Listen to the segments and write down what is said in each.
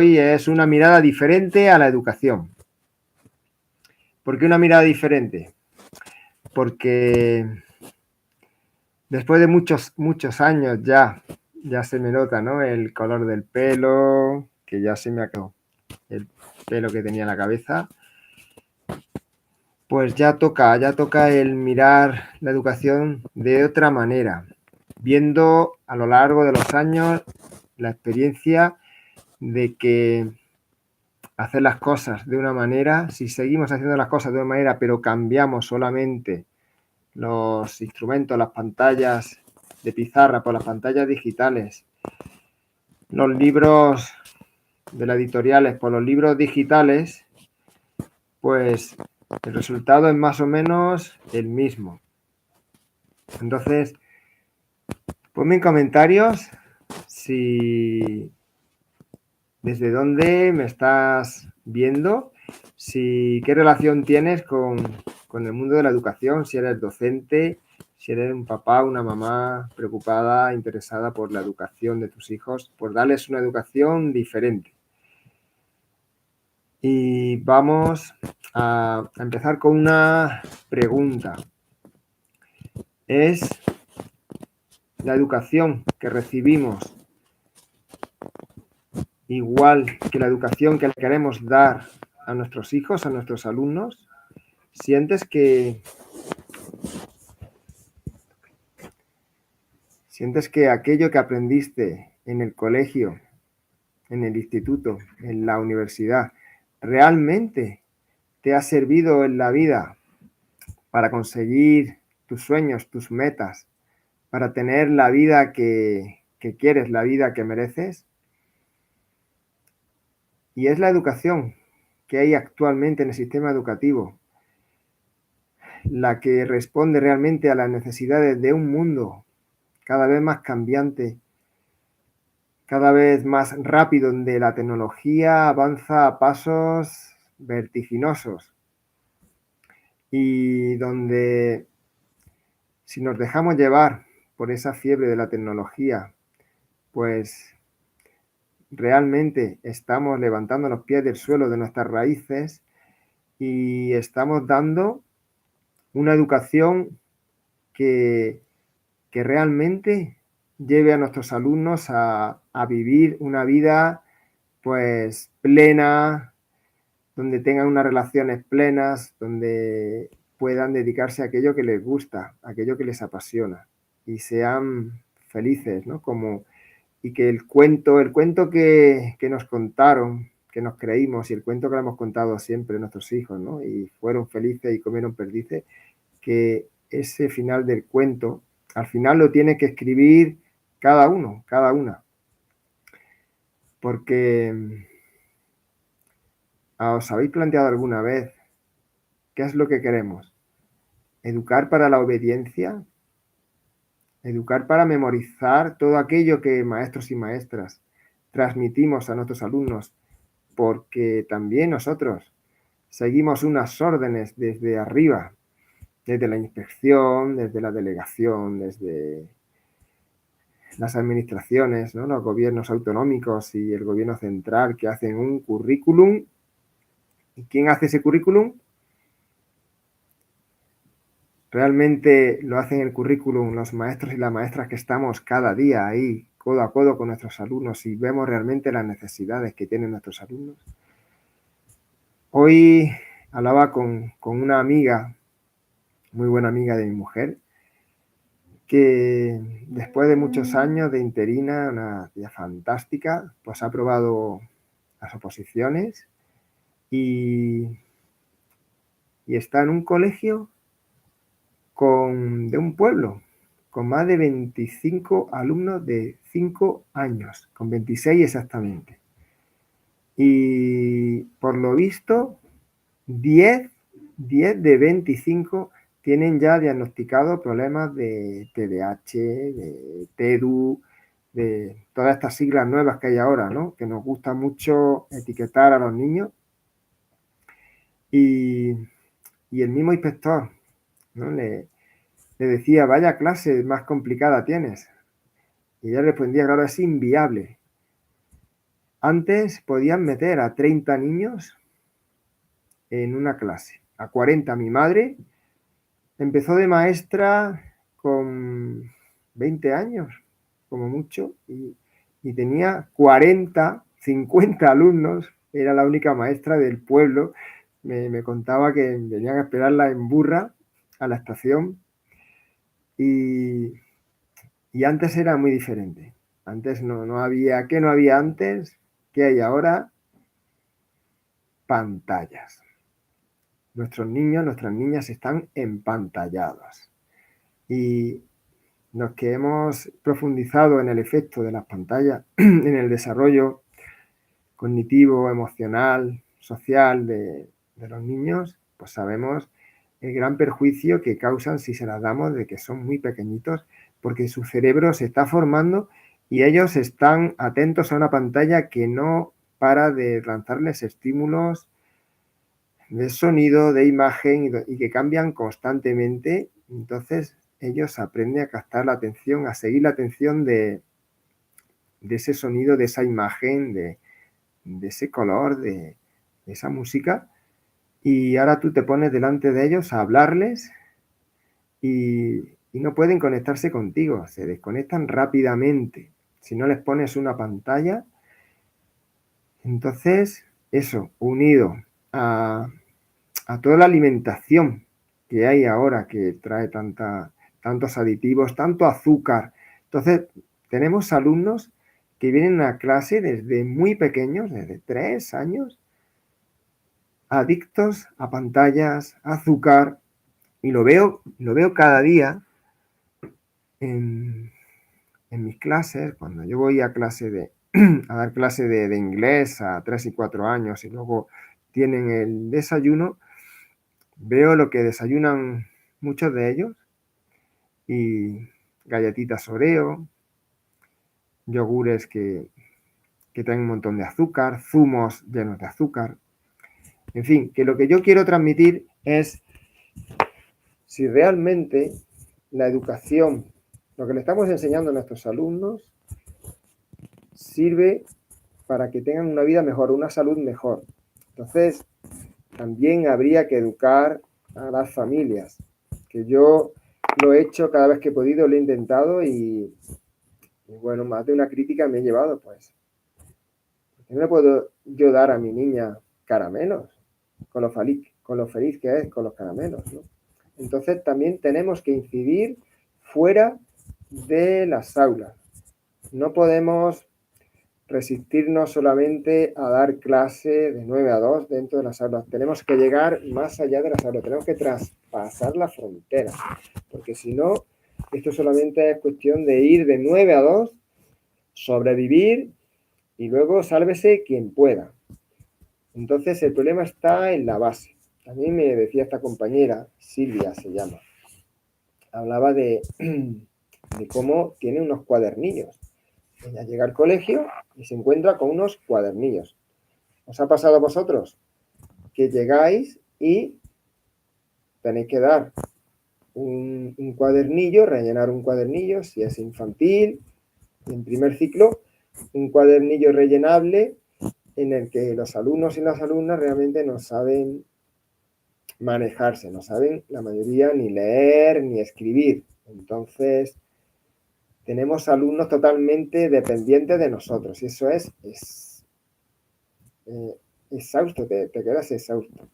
Hoy es una mirada diferente a la educación. ¿Por qué una mirada diferente? Porque después de muchos años ya se me nota, ¿no? El color del pelo, que ya se me acabó el pelo que tenía en la cabeza. Pues ya toca el mirar la educación de otra manera, viendo a lo largo de los años la experiencia de que hacer las cosas de una manera, si seguimos haciendo las cosas de una manera, pero cambiamos solamente los instrumentos, las pantallas de pizarra por las pantallas digitales, los libros de las editoriales por los libros digitales, pues el resultado es más o menos el mismo. Entonces, ponme en comentarios si desde dónde me estás viendo, si qué relación tienes con el mundo de la educación, si eres docente, si eres un papá, una mamá preocupada, interesada por la educación de tus hijos, por darles una educación diferente. Y vamos a empezar con una pregunta. ¿Es la educación que recibimos igual que la educación que le queremos dar a nuestros hijos, a nuestros alumnos? ¿Sientes que aquello que aprendiste en el colegio, en el instituto, en la universidad, realmente te ha servido en la vida para conseguir tus sueños, tus metas, para tener la vida que quieres, la vida que mereces? Y es la educación que hay actualmente en el sistema educativo la que responde realmente a las necesidades de un mundo cada vez más cambiante, cada vez más rápido, donde la tecnología avanza a pasos vertiginosos y donde, si nos dejamos llevar por esa fiebre de la tecnología, pues realmente estamos levantando los pies del suelo de nuestras raíces y estamos dando una educación que realmente lleve a nuestros alumnos a vivir una vida pues plena, donde tengan unas relaciones plenas, donde puedan dedicarse a aquello que les gusta, a aquello que les apasiona y sean felices, ¿no? Y que el cuento que nos contaron, que nos creímos, y el cuento que le hemos contado siempre a nuestros hijos, ¿no? Y fueron felices y comieron perdices, que ese final del cuento, al final lo tiene que escribir cada uno, cada una. Porque ¿os habéis planteado alguna vez qué es lo que queremos? ¿Educar para la obediencia? ¿Educar para memorizar todo aquello que maestros y maestras transmitimos a nuestros alumnos? Porque también nosotros seguimos unas órdenes desde arriba, desde la inspección, desde la delegación, desde las administraciones, ¿no? Los gobiernos autonómicos y el gobierno central, que hacen un currículum. ¿Y quién hace ese currículum? Realmente lo hacen el currículum los maestros y las maestras que estamos cada día ahí, codo a codo con nuestros alumnos, y vemos realmente las necesidades que tienen nuestros alumnos. Hoy hablaba con una amiga, muy buena amiga de mi mujer, que después de muchos años de interina, una tía fantástica, pues ha aprobado las oposiciones y está en un colegio de un pueblo con más de 25 alumnos de 5 años, con 26 exactamente. Y por lo visto, 10 de 25 tienen ya diagnosticados problemas de TDAH, de TEDU, de todas estas siglas nuevas que hay ahora, ¿no? Que nos gusta mucho etiquetar a los niños. Y el mismo inspector, ¿no? Le decía, vaya clase más complicada tienes. Y ella respondía, claro, es inviable. Antes podían meter a 30 niños en una clase, a 40. Mi madre empezó de maestra con 20 años, como mucho, y tenía 40, 50 alumnos. Era la única maestra del pueblo. Me contaba que venían a esperarla en burra a la estación y, y antes era muy diferente. Antes no había, ¿qué no había antes? ¿Qué hay ahora? Pantallas. Nuestros niños, nuestras niñas están empantallados. Y los que hemos profundizado en el efecto de las pantallas en el desarrollo cognitivo, emocional, social de los niños, pues sabemos el gran perjuicio que causan si se las damos de que son muy pequeñitos, porque su cerebro se está formando y ellos están atentos a una pantalla que no para de lanzarles estímulos de sonido, de imagen y que cambian constantemente. Entonces ellos aprenden a captar la atención, a seguir la atención de ese sonido, de esa imagen, de ese color, de esa música. Y ahora tú te pones delante de ellos a hablarles y no pueden conectarse contigo, se desconectan rápidamente. Si no les pones una pantalla, entonces eso, unido a toda la alimentación que hay ahora, que trae tantos aditivos, tanto azúcar. Entonces, tenemos alumnos que vienen a clase desde muy pequeños, desde 3 años, adictos a pantallas, a azúcar, y lo veo cada día en, en mis clases, cuando yo voy a clase a dar clase de inglés a 3 y 4 años y luego tienen el desayuno, veo lo que desayunan muchos de ellos y galletitas Oreo, yogures que traen un montón de azúcar, zumos llenos de azúcar. En fin, que lo que yo quiero transmitir es si realmente la educación, lo que le estamos enseñando a nuestros alumnos, sirve para que tengan una vida mejor, una salud mejor. Entonces, también habría que educar a las familias, que yo lo he hecho cada vez que he podido, lo he intentado y bueno, más de una crítica me he llevado, pues. No le puedo yo dar a mi niña caramelos, con lo feliz que es con los caramelos, ¿no? Entonces también tenemos que incidir fuera de las aulas. No podemos resistirnos solamente a dar clase de 9 a 2 dentro de las aulas. Tenemos que llegar más allá de las aulas, tenemos que traspasar la frontera, porque si no, esto solamente es cuestión de ir de 9 a 2, sobrevivir y luego sálvese quien pueda. Entonces el problema está en la base. A mí me decía esta compañera, Silvia se llama, hablaba de cómo tiene unos cuadernillos. Ella llega al colegio y se encuentra con unos cuadernillos. ¿Os ha pasado a vosotros? Que llegáis y tenéis que dar un cuadernillo, rellenar un cuadernillo, si es infantil, en primer ciclo, un cuadernillo rellenable en el que los alumnos y las alumnas realmente no saben manejarse, no saben la mayoría ni leer ni escribir. Entonces, tenemos alumnos totalmente dependientes de nosotros y eso es exhausto, te quedas exhausto.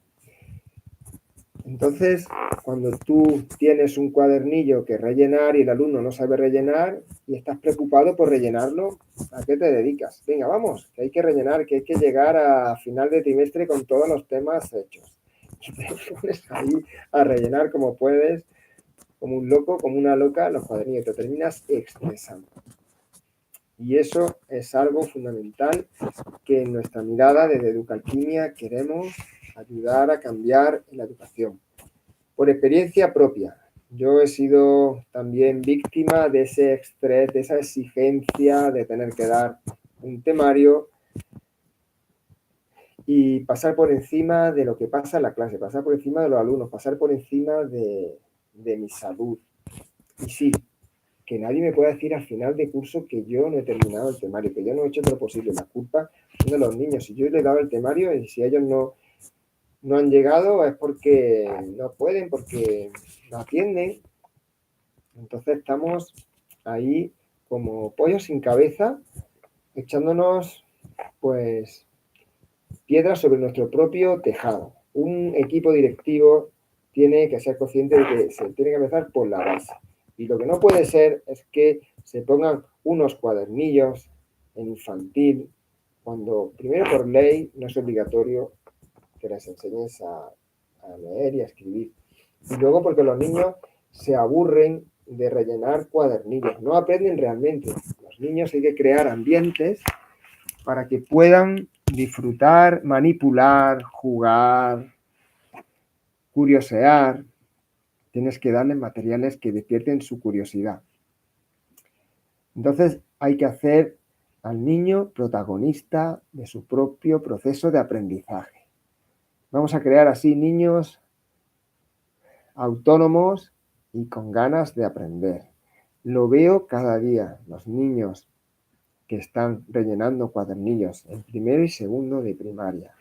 Entonces, cuando tú tienes un cuadernillo que rellenar y el alumno no sabe rellenar y estás preocupado por rellenarlo, ¿a qué te dedicas? Venga, vamos, que hay que rellenar, que hay que llegar a final de trimestre con todos los temas hechos. Y te pones ahí a rellenar como puedes, como un loco, como una loca, los cuadernillos, te terminas estresando. Y eso es algo fundamental que en nuestra mirada desde Educalquimia queremos ayudar a cambiar en la educación. Por experiencia propia, yo he sido también víctima de ese estrés, de esa exigencia de tener que dar un temario y pasar por encima de lo que pasa en la clase, pasar por encima de los alumnos, pasar por encima de mi salud. Y sí, que nadie me pueda decir al final de curso que yo no he terminado el temario, que yo no he hecho todo lo posible. La culpa educación de los niños. Si yo les he dado el temario y si ellos no han llegado es porque no pueden, porque no atienden. Entonces estamos ahí como pollos sin cabeza, echándonos pues piedras sobre nuestro propio tejado. Un equipo directivo tiene que ser consciente de que se tiene que empezar por la base. Y lo que no puede ser es que se pongan unos cuadernillos en infantil, cuando primero por ley no es obligatorio que les enseñes a leer y a escribir. Y luego porque los niños se aburren de rellenar cuadernillos, no aprenden realmente. Los niños hay que crear ambientes para que puedan disfrutar, manipular, jugar, curiosear. Tienes que darles materiales que despierten su curiosidad. Entonces hay que hacer al niño protagonista de su propio proceso de aprendizaje. Vamos a crear así niños autónomos y con ganas de aprender. Lo veo cada día, los niños que están rellenando cuadernillos en primero y segundo de primaria.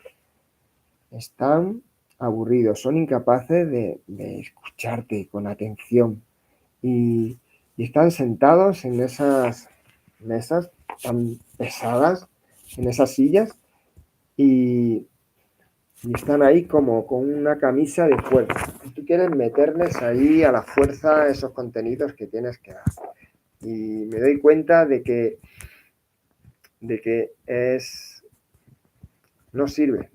Están aburridos, son incapaces de escucharte con atención y están sentados en esas mesas tan pesadas, en esas sillas y están ahí como con una camisa de fuerza. Y tú quieres meterles ahí a la fuerza esos contenidos que tienes que dar. Y me doy cuenta de que no sirve.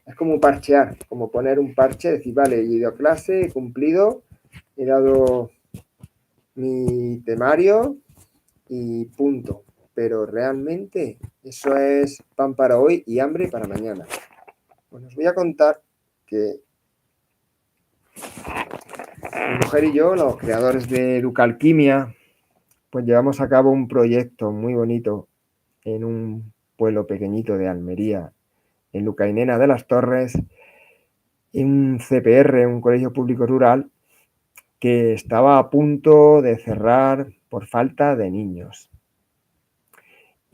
Es como parchear, como poner un parche, decir, vale, he ido a clase, he cumplido, he dado mi temario y punto. Pero realmente eso es pan para hoy y hambre para mañana. Pues os voy a contar que mi mujer y yo, los creadores de Educalquimia, pues llevamos a cabo un proyecto muy bonito en un pueblo pequeñito de Almería, en Lucainena de las Torres, un CPR, un colegio público rural, que estaba a punto de cerrar por falta de niños.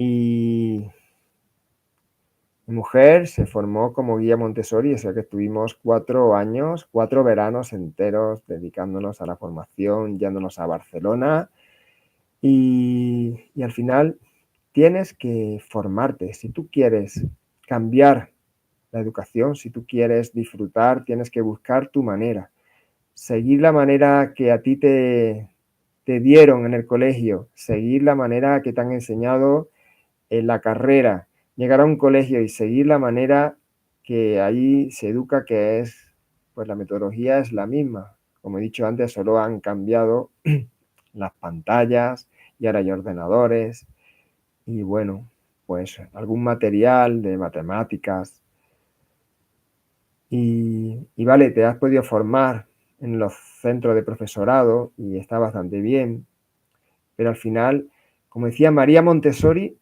Y mi mujer se formó como guía Montessori, o sea que estuvimos 4 años, 4 veranos enteros dedicándonos a la formación, yéndonos a Barcelona y al final tienes que formarte. Si tú quieres cambiar la educación, si tú quieres disfrutar, tienes que buscar tu manera. Seguir la manera que a ti te dieron en el colegio, seguir la manera que te han enseñado en la carrera, llegar a un colegio y seguir la manera que ahí se educa, que es, pues la metodología es la misma. Como he dicho antes, solo han cambiado las pantallas y ahora hay ordenadores y bueno, pues algún material de matemáticas y vale, te has podido formar en los centros de profesorado y está bastante bien, pero al final, como decía María Montessori,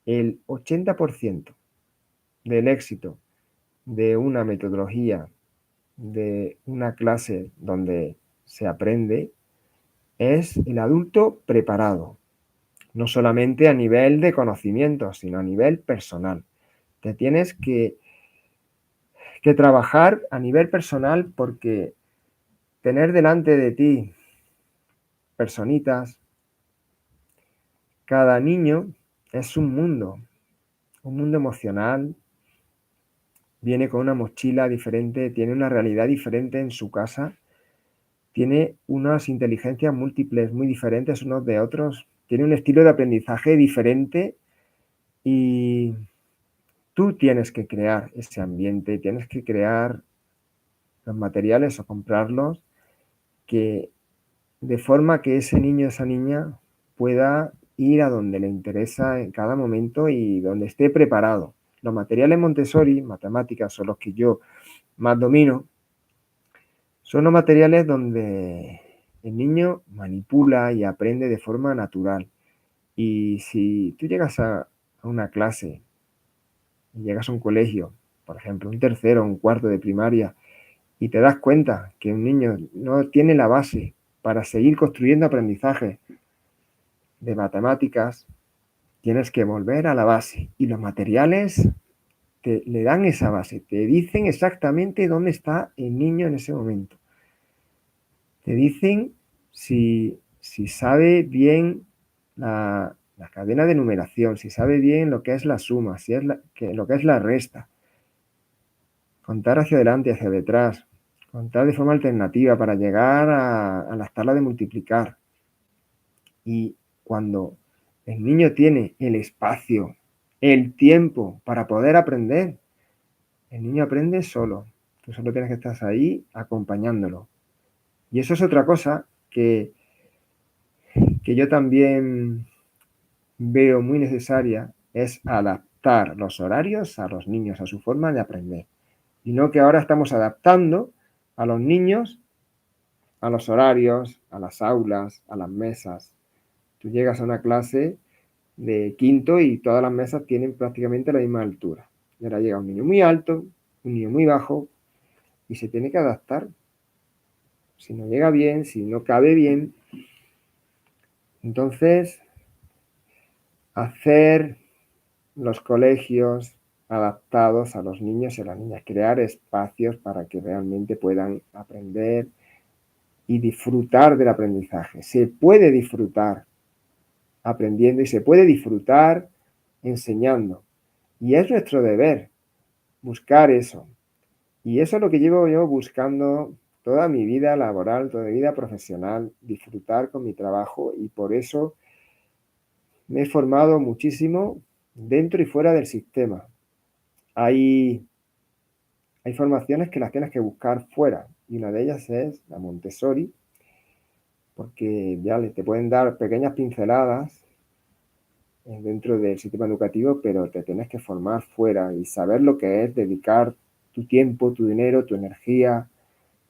el 80% del éxito de una metodología, de una clase donde se aprende, es el adulto preparado, no solamente a nivel de conocimiento, sino a nivel personal. Te tienes que trabajar a nivel personal porque tener delante de ti personitas, cada niño es un mundo emocional, viene con una mochila diferente, tiene una realidad diferente en su casa, tiene unas inteligencias múltiples muy diferentes unos de otros, tiene un estilo de aprendizaje diferente y tú tienes que crear ese ambiente, tienes que crear los materiales o comprarlos que de forma que ese niño, esa niña pueda ir a donde le interesa en cada momento y donde esté preparado. Los materiales Montessori, matemáticas, son los que yo más domino, son los materiales donde el niño manipula y aprende de forma natural. Y si tú llegas a una clase y llegas a un colegio, por ejemplo, un tercero o un cuarto de primaria, y te das cuenta que un niño no tiene la base para seguir construyendo aprendizaje de matemáticas, Tienes que volver a la base y los materiales le dan esa base, te dicen exactamente dónde está el niño en ese momento. Te dicen si sabe bien la cadena de numeración, si sabe bien lo que es la suma, si es lo que es la resta. Contar hacia adelante y hacia detrás. Contar de forma alternativa para llegar a las tablas de multiplicar. Y cuando el niño tiene el espacio, el tiempo para poder aprender, el niño aprende solo. Tú solo tienes que estar ahí acompañándolo. Y eso es otra cosa que yo también veo muy necesaria, es adaptar los horarios a los niños, a su forma de aprender. Y no que ahora estamos adaptando a los niños a los horarios, a las aulas, a las mesas. Tú llegas a una clase de quinto y todas las mesas tienen prácticamente la misma altura. Y ahora llega un niño muy alto, un niño muy bajo, y se tiene que adaptar. Si no llega bien, si no cabe bien, entonces hacer los colegios adaptados a los niños y a las niñas, crear espacios para que realmente puedan aprender y disfrutar del aprendizaje. Se puede disfrutar aprendiendo y se puede disfrutar enseñando. Y es nuestro deber buscar eso. Y eso es lo que llevo yo buscando toda mi vida laboral, toda mi vida profesional, disfrutar con mi trabajo, y por eso me he formado muchísimo dentro y fuera del sistema. Hay formaciones que las tienes que buscar fuera, y una de ellas es la Montessori, porque ya te pueden dar pequeñas pinceladas dentro del sistema educativo, pero te tienes que formar fuera y saber lo que es dedicar tu tiempo, tu dinero, tu energía,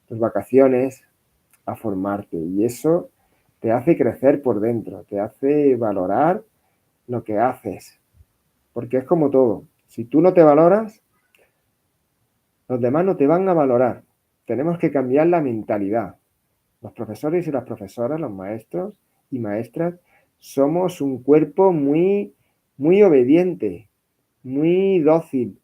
tus vacaciones a formarte. Y eso te hace crecer por dentro, te hace valorar lo que haces. Porque es como todo. Si tú no te valoras, los demás no te van a valorar. Tenemos que cambiar la mentalidad. Los profesores y las profesoras, los maestros y maestras, somos un cuerpo muy, muy obediente, muy dócil.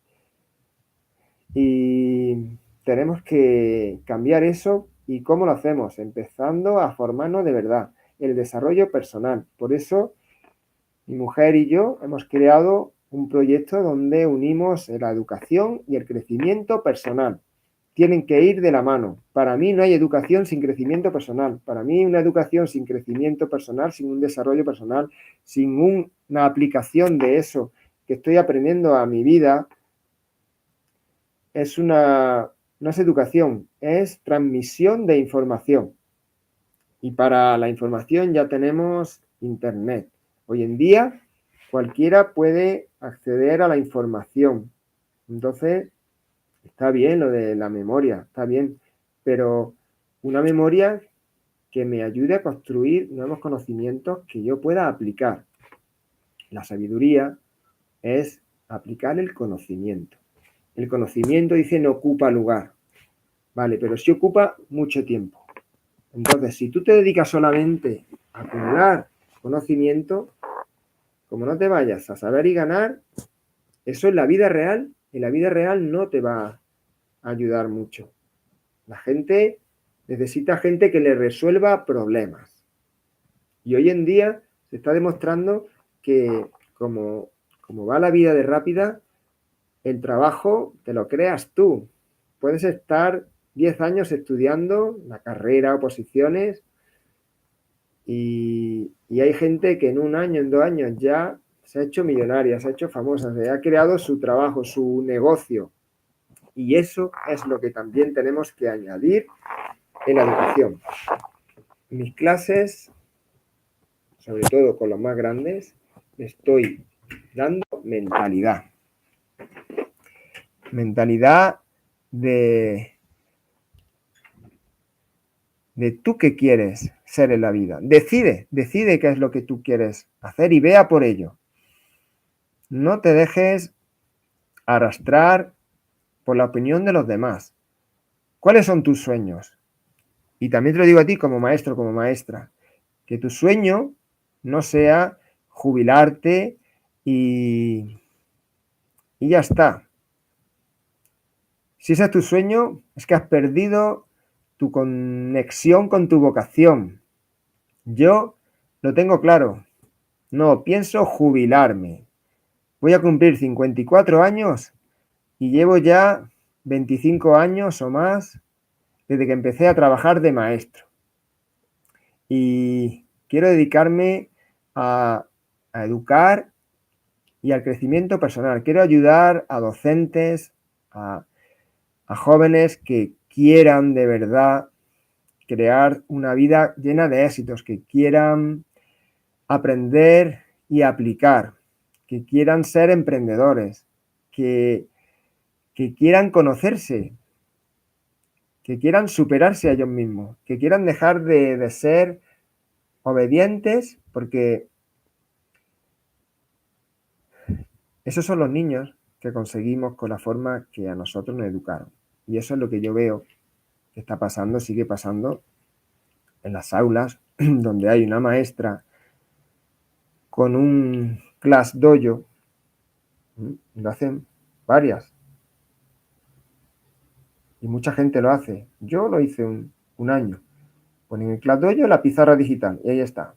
Y tenemos que cambiar eso. ¿Y cómo lo hacemos? Empezando a formarnos de verdad, el desarrollo personal. Por eso mi mujer y yo hemos creado un proyecto donde unimos la educación y el crecimiento personal. Tienen que ir de la mano. Para mí no hay educación sin crecimiento personal. Para mí una educación sin crecimiento personal, sin un desarrollo personal, sin una aplicación de eso que estoy aprendiendo a mi vida, no es educación, es transmisión de información. Y para la información ya tenemos Internet. Hoy en día cualquiera puede acceder a la información. Entonces, está bien lo de la memoria, está bien, pero una memoria que me ayude a construir nuevos conocimientos que yo pueda aplicar. La sabiduría es aplicar el conocimiento. El conocimiento, dice, no ocupa lugar. Vale, pero sí ocupa mucho tiempo. Entonces, si tú te dedicas solamente a acumular conocimiento, como no te vayas a saber y ganar, eso en la vida real no te va a ayudar mucho. La gente necesita gente que le resuelva problemas. Y hoy en día se está demostrando que como va la vida de rápida, el trabajo te lo creas tú. Puedes estar 10 años estudiando la carrera, oposiciones, y hay gente que en un año, en 2 años ya se ha hecho millonaria, se ha hecho famosa, se ha creado su trabajo, su negocio. Y eso es lo que también tenemos que añadir en la educación. Mis clases, sobre todo con los más grandes, estoy dando mentalidad. Mentalidad de tú qué quieres ser en la vida. Decide qué es lo que tú quieres hacer y vea por ello. No te dejes arrastrar por la opinión de los demás. ¿Cuáles son tus sueños? Y también te lo digo a ti como maestro, como maestra, que tu sueño no sea jubilarte y ya está. Si ese es tu sueño, es que has perdido tu conexión con tu vocación. Yo lo tengo claro. No, pienso jubilarme. Voy a cumplir 54 años y llevo ya 25 años o más desde que empecé a trabajar de maestro. Y quiero dedicarme a educar y al crecimiento personal. Quiero ayudar a docentes, a jóvenes que quieran de verdad crear una vida llena de éxitos, que quieran aprender y aplicar, que quieran ser emprendedores, que quieran conocerse, que quieran superarse a ellos mismos, que quieran dejar de ser obedientes, porque esos son los niños que conseguimos con la forma que a nosotros nos educaron. Y eso es lo que yo veo que está pasando, sigue pasando en las aulas, donde hay una maestra con un class dojo, lo hacen varias, y mucha gente lo hace. Yo lo hice un año. Ponen el class dojo la pizarra digital, y ahí está.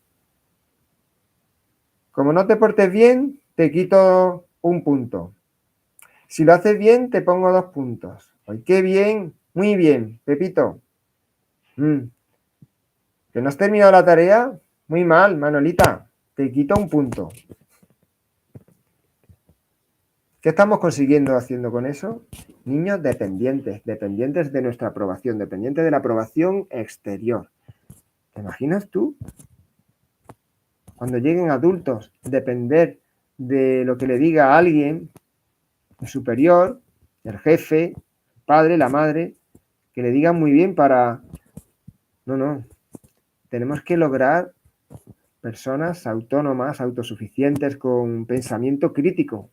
Como no te portes bien, te quito un punto. Si lo haces bien, te pongo 2 puntos. ¡Ay, qué bien! Muy bien, Pepito. ¿Que no has terminado la tarea? Muy mal, Manolita. Te quito un punto. ¿Qué estamos consiguiendo haciendo con eso? Niños dependientes, dependientes de nuestra aprobación, dependientes de la aprobación exterior. ¿Te imaginas tú? Cuando lleguen adultos, depender de lo que le diga a alguien, el superior, el jefe, el padre, la madre, que le digan muy bien para... No. Tenemos que lograr personas autónomas, autosuficientes, con pensamiento crítico.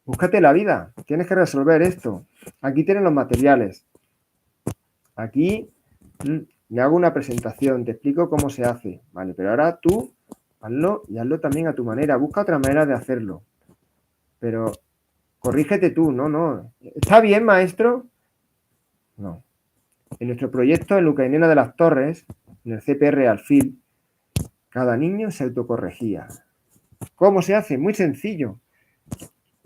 Búscate la vida, tienes que resolver esto. Aquí tienen los materiales. Aquí me hago una presentación, te explico cómo se hace, ¿vale? Pero ahora tú hazlo y hazlo también a tu manera. Busca otra manera de hacerlo. Pero corrígete tú, no. ¿Está bien, maestro? No. En nuestro proyecto en Lucainena de las Torres, en el CPR Alfil, cada niño se autocorregía. ¿Cómo se hace? Muy sencillo.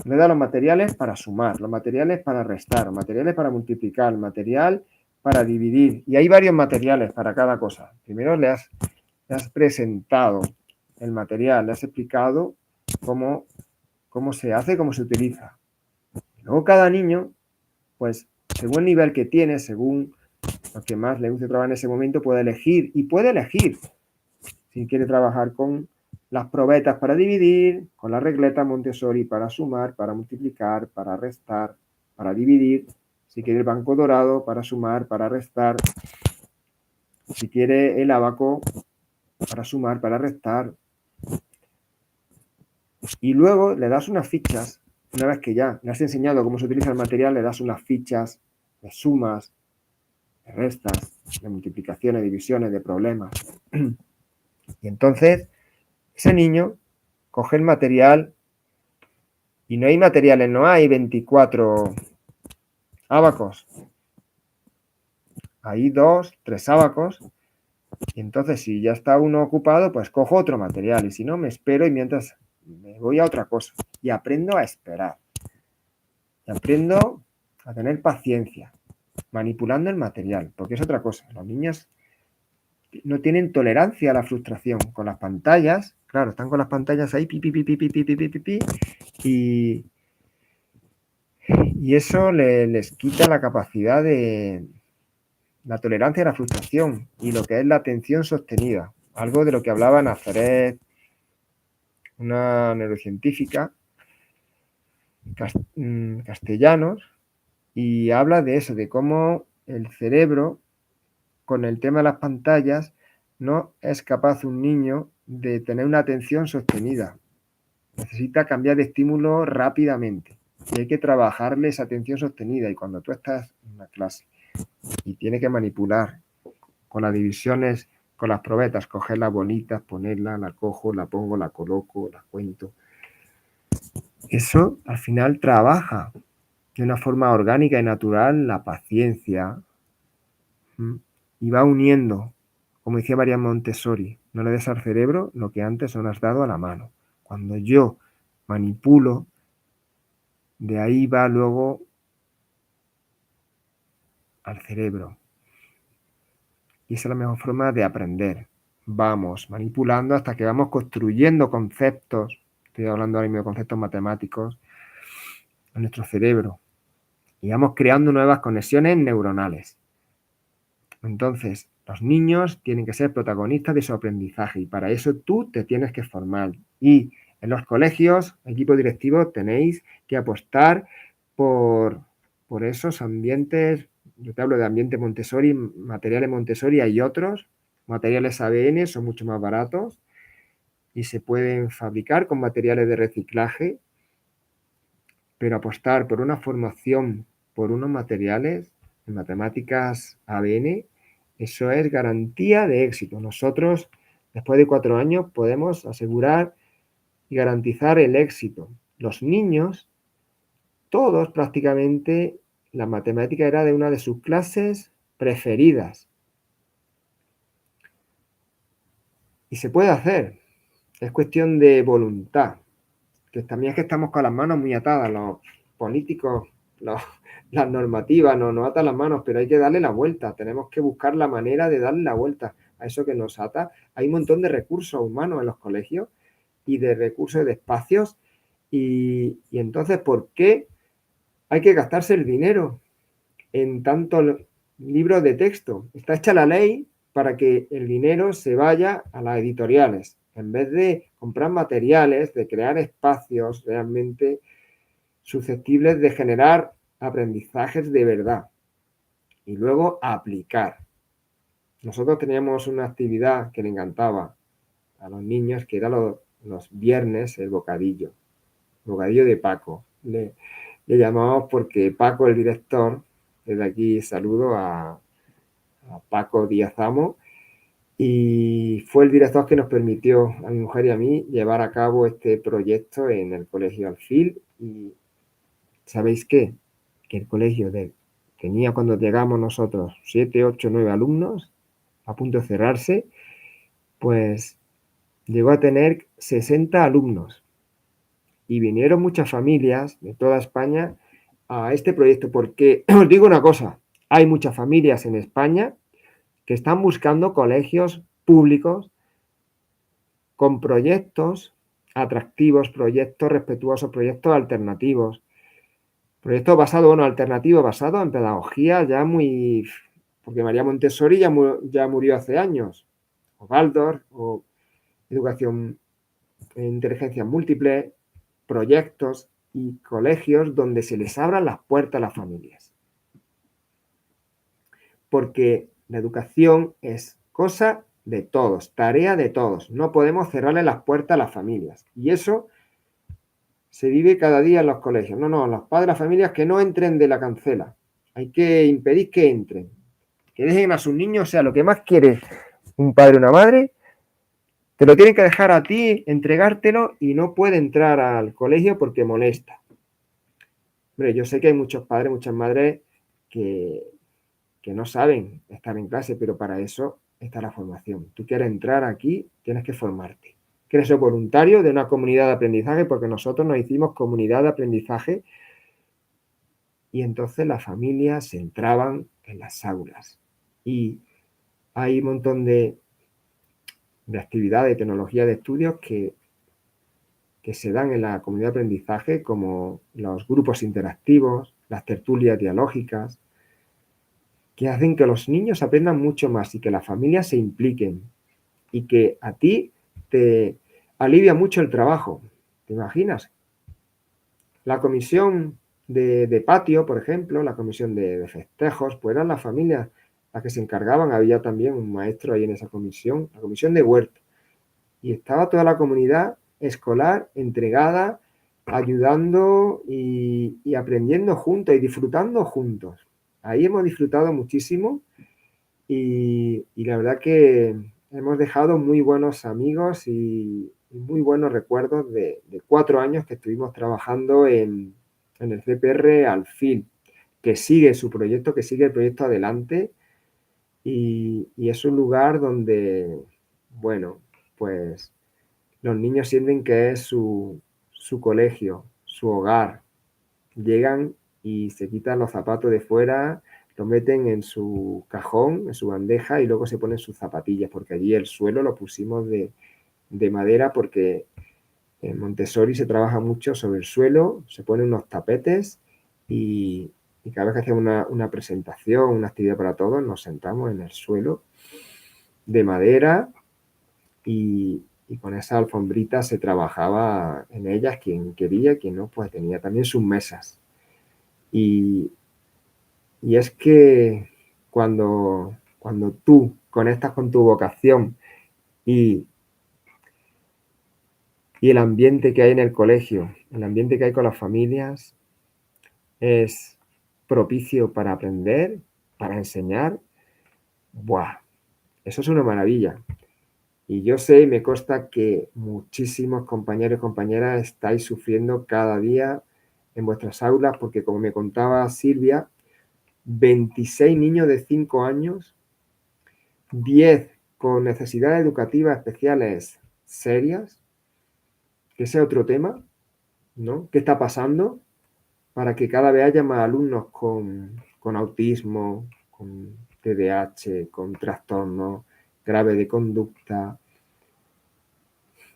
Le da los materiales para sumar, los materiales para restar, los materiales para multiplicar, el material para dividir. Y hay varios materiales para cada cosa. Primero le has presentado el material, le has explicado cómo se hace, cómo se utiliza. Luego cada niño, pues según el nivel que tiene, según lo que más le guste trabajar en ese momento, puede elegir. Y puede elegir si quiere trabajar con las probetas para dividir, con la regleta Montessori para sumar, para multiplicar, para restar, para dividir. Si quiere el banco dorado para sumar, para restar. Si quiere el abaco para sumar, para restar. Y luego le das unas fichas. Una vez que ya le has enseñado cómo se utiliza el material, le das unas fichas de sumas, de restas, de multiplicaciones, divisiones, de problemas. Y entonces ese niño coge el material y no hay materiales, no hay 24 ábacos. Hay 2, 3 ábacos. Y entonces si ya está uno ocupado, pues cojo otro material. Y si no, me espero y mientras me voy a otra cosa. Y aprendo a esperar. Y aprendo a tener paciencia, manipulando el material, porque es otra cosa. Los niños no tienen tolerancia a la frustración. Con las pantallas, claro, están con las pantallas ahí, y eso les quita la capacidad de la tolerancia a la frustración y lo que es la atención sostenida. Algo de lo que hablaba Nazaret, una neurocientífica, Castellanos, y habla de eso, de cómo el cerebro, con el tema de las pantallas, no es capaz un niño de tener una atención sostenida. Necesita cambiar de estímulo rápidamente. Y hay que trabajarle esa atención sostenida. Y cuando tú estás en una clase y tienes que manipular con las divisiones con las probetas, coger las bolitas, ponerlas, la cojo, la pongo, la coloco, la cuento. Eso al final trabaja de una forma orgánica y natural la paciencia. Y va uniendo, como decía María Montessori, no le des al cerebro lo que antes no le has dado a la mano. Cuando yo manipulo, de ahí va luego al cerebro. Y esa es la mejor forma de aprender. Vamos manipulando hasta que vamos construyendo conceptos, estoy hablando ahora mismo de conceptos matemáticos, en nuestro cerebro. Y vamos creando nuevas conexiones neuronales. Entonces, los niños tienen que ser protagonistas de su aprendizaje y para eso tú te tienes que formar. Y en los colegios, equipo directivo, tenéis que apostar por esos ambientes. Yo te hablo de ambiente Montessori, materiales Montessori, hay otros. Materiales ABN son mucho más baratos y se pueden fabricar con materiales de reciclaje, pero apostar por una formación, por unos materiales en matemáticas ABN, eso es garantía de éxito. Nosotros, después de 4 años, podemos asegurar y garantizar el éxito. Los niños, todos prácticamente, la matemática era de una de sus clases preferidas. Y se puede hacer. Es cuestión de voluntad. Que también es que estamos con las manos muy atadas. Los políticos, las normativas nos atan las manos, pero hay que darle la vuelta. Tenemos que buscar la manera de darle la vuelta a eso que nos ata. Hay un montón de recursos humanos en los colegios y de recursos de espacios. Y entonces, ¿por qué hay que gastarse el dinero en tantos libros de texto? Está hecha la ley para que el dinero se vaya a las editoriales, en vez de comprar materiales, de crear espacios realmente susceptibles de generar aprendizajes de verdad y luego aplicar. Nosotros teníamos una actividad que le encantaba a los niños, que era los viernes el bocadillo de Paco. Le llamamos porque Paco, el director, desde aquí saludo a Paco Díaz Amo, y fue el director que nos permitió a mi mujer y a mí llevar a cabo este proyecto en el Colegio Alfil. Y ¿sabéis qué? Que el colegio tenía cuando llegamos nosotros 7, 8, 9 alumnos, a punto de cerrarse, pues llegó a tener 60 alumnos. Y vinieron muchas familias de toda España a este proyecto, porque os digo una cosa, hay muchas familias en España que están buscando colegios públicos con proyectos atractivos, proyectos respetuosos, proyectos alternativos, proyectos basados, alternativos basados en pedagogía ya muy... Porque María Montessori ya murió hace años, o Waldorf, o educación en inteligencia múltiple, proyectos y colegios donde se les abran las puertas a las familias. Porque la educación es cosa de todos, tarea de todos. No podemos cerrarle las puertas a las familias. Y eso se vive cada día en los colegios. No, los padres, las familias que no entren de la cancela. Hay que impedir que entren. Que dejen a sus niños, o sea, lo que más quiere un padre o una madre, te lo tienen que dejar a ti, entregártelo y no puede entrar al colegio porque molesta. Hombre, yo sé que hay muchos padres, muchas madres que no saben estar en clase, pero para eso está la formación. Tú quieres entrar aquí, tienes que formarte. Quieres ser voluntario de una comunidad de aprendizaje, porque nosotros nos hicimos comunidad de aprendizaje y entonces las familias entraban en las aulas. Y hay un montón de actividades, de tecnología de estudios que se dan en la comunidad de aprendizaje, como los grupos interactivos, las tertulias dialógicas, que hacen que los niños aprendan mucho más y que las familias se impliquen y que a ti te alivia mucho el trabajo. ¿Te imaginas? La comisión de patio, por ejemplo, la comisión de festejos, pues eran las familias las que se encargaban. Había también un maestro ahí en esa comisión, la comisión de huerto. Y estaba toda la comunidad escolar entregada, ayudando y aprendiendo juntos y disfrutando juntos. Ahí hemos disfrutado muchísimo y la verdad que hemos dejado muy buenos amigos y muy buenos recuerdos de 4 años que estuvimos trabajando en el CPR Alfil, que sigue su proyecto, que sigue el proyecto adelante y es un lugar donde, bueno, pues los niños sienten que es su colegio, su hogar. Llegan y se quitan los zapatos de fuera, los meten en su cajón, en su bandeja y luego se ponen sus zapatillas, porque allí el suelo lo pusimos de madera porque en Montessori se trabaja mucho sobre el suelo, se ponen unos tapetes y cada vez que hacemos una presentación, una actividad para todos, nos sentamos en el suelo de madera y con esa alfombrita se trabajaba en ellas, quien quería, quien no, pues tenía también sus mesas. Y, y es que cuando tú conectas con tu vocación y, y el ambiente que hay en el colegio, el ambiente que hay con las familias, es propicio para aprender, para enseñar, ¡buah! Eso es una maravilla. Y yo sé y me consta que muchísimos compañeros y compañeras estáis sufriendo cada día en vuestras aulas porque, como me contaba Silvia, 26 niños de 5 años, 10 con necesidades educativas especiales serias, que ese es otro tema, ¿no? ¿Qué está pasando para que cada vez haya más alumnos con autismo, con TDAH, con trastornos graves de conducta?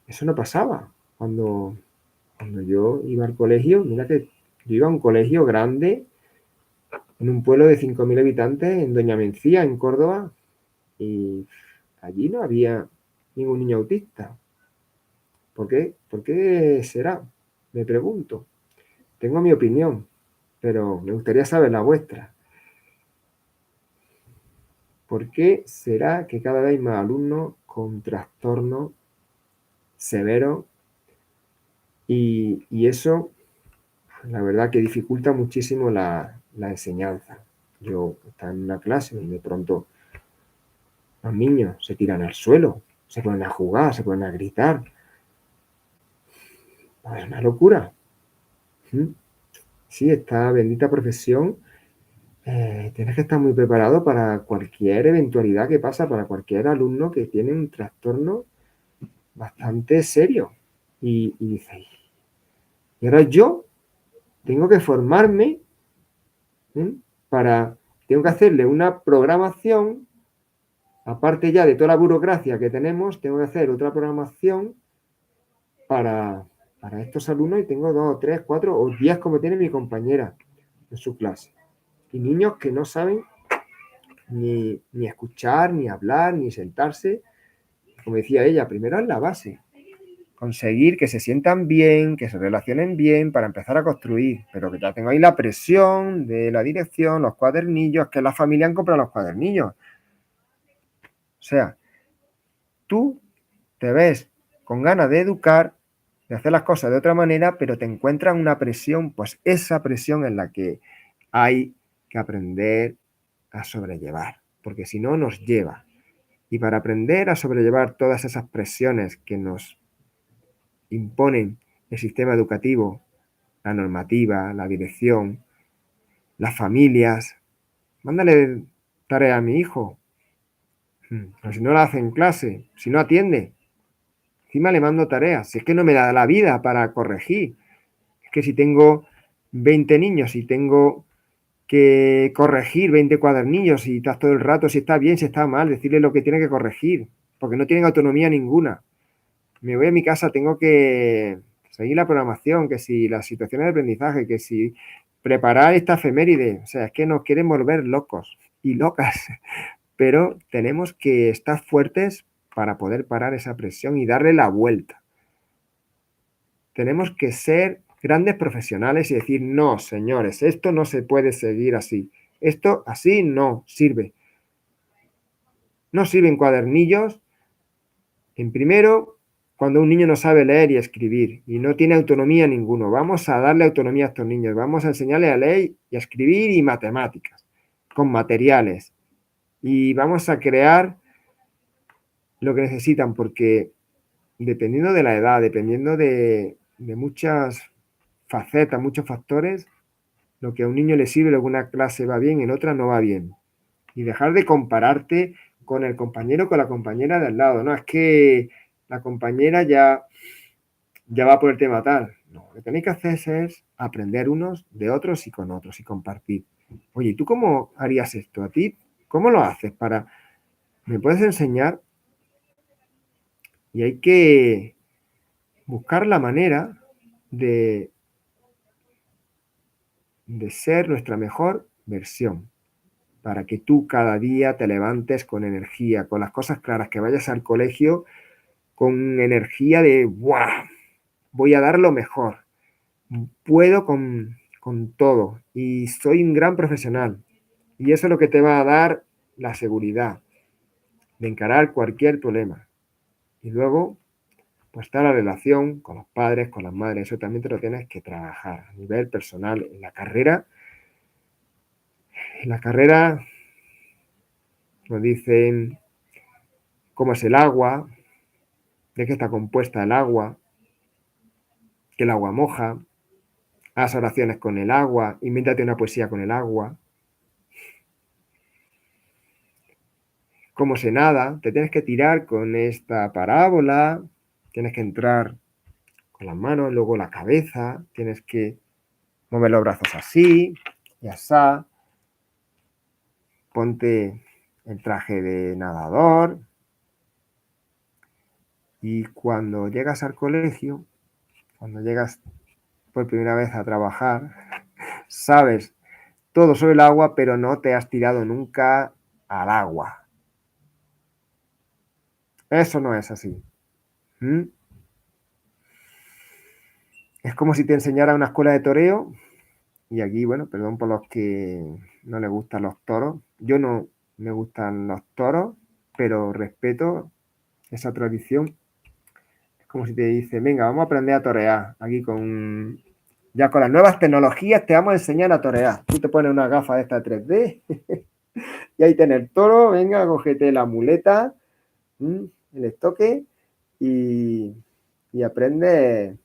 Eso no pasaba cuando yo iba al colegio. Mira que yo iba a un colegio grande en un pueblo de 5.000 habitantes en Doña Mencía, en Córdoba, y allí no había ningún niño autista. ¿Por qué? ¿Por qué será? Me pregunto. Tengo mi opinión, pero me gustaría saber la vuestra. ¿Por qué será que cada vez hay más alumnos con trastornos severos y eso, la verdad, que dificulta muchísimo la enseñanza? Yo estaba en una clase y de pronto los niños se tiran al suelo, se ponen a jugar, se ponen a gritar. Es una locura. Sí, esta bendita profesión, tienes que estar muy preparado para cualquier eventualidad que pasa, para cualquier alumno que tiene un trastorno bastante serio. Y dices, y ahora yo tengo que formarme, ¿eh? Tengo que hacerle una programación, aparte ya de toda la burocracia que tenemos, tengo que hacer otra programación para, para estos alumnos y tengo 2, 3, 4 o 10 como tiene mi compañera en su clase. Y niños que no saben ni escuchar, ni hablar, ni sentarse. Como decía ella, primero es la base. Conseguir que se sientan bien, que se relacionen bien para empezar a construir. Pero que ya tengo ahí la presión de la dirección, los cuadernillos, que la familia han comprado los cuadernillos. O sea, tú te ves con ganas de educar, de hacer las cosas de otra manera, pero te encuentras una presión, pues esa presión en la que hay que aprender a sobrellevar, porque si no nos lleva. Y para aprender a sobrellevar todas esas presiones que nos imponen el sistema educativo, la normativa, la dirección, las familias, mándale tarea a mi hijo. Pero si no la hace en clase, si no atiende, encima le mando tareas. Si es que no me da la vida para corregir. Es que si tengo 20 niños y tengo que corregir 20 cuadernillos y estás todo el rato si está bien, si está mal, decirle lo que tiene que corregir, porque no tienen autonomía ninguna. Me voy a mi casa, tengo que seguir la programación, que si las situaciones de aprendizaje, que si preparar esta efeméride. O sea, es que nos quieren volver locos y locas, pero tenemos que estar fuertes para poder parar esa presión y darle la vuelta. Tenemos que ser grandes profesionales y decir, no, señores, esto no se puede seguir así. Esto así no sirve. No sirven cuadernillos. En primero, cuando un niño no sabe leer y escribir y no tiene autonomía ninguno, vamos a darle autonomía a estos niños, vamos a enseñarles a leer y a escribir y matemáticas, con materiales. Y vamos a crear lo que necesitan, porque dependiendo de la edad, dependiendo de muchas facetas, muchos factores, lo que a un niño le sirve, lo que una clase va bien, en otra no va bien. Y dejar de compararte con el compañero, con la compañera de al lado. No, es que la compañera ya va por el tema tal. No, lo que tenéis que hacer es aprender unos de otros y con otros y compartir. Oye, ¿y tú cómo harías esto? ¿A ti cómo lo haces? ¿Me puedes enseñar? Y hay que buscar la manera de, de ser nuestra mejor versión, para que tú cada día te levantes con energía, con las cosas claras, que vayas al colegio con energía de ¡guau! Voy a dar lo mejor, puedo con todo y soy un gran profesional. Y eso es lo que te va a dar la seguridad de encarar cualquier problema. Y luego, pues está la relación con los padres, con las madres, eso también te lo tienes que trabajar a nivel personal. En la carrera nos dicen cómo es el agua, de qué está compuesta el agua, que el agua moja, haz oraciones con el agua, invéntate una poesía con el agua, cómo se nada, te tienes que tirar con esta parábola, tienes que entrar con las manos, luego la cabeza, tienes que mover los brazos así y así, ponte el traje de nadador y cuando llegas al colegio, cuando llegas por primera vez a trabajar, sabes todo sobre el agua, pero no te has tirado nunca al agua. Eso no es así. ¿Mm? Es como si te enseñara una escuela de toreo, y aquí, bueno, perdón por los que no les gustan los toros. Yo no me gustan los toros, pero respeto esa tradición. Es como si te dice, venga, vamos a aprender a torear. Aquí ya con las nuevas tecnologías te vamos a enseñar a torear. Tú te pones una gafa de esta 3D y ahí tenés el toro, venga, cógete la muleta, el estoque y, y aprende,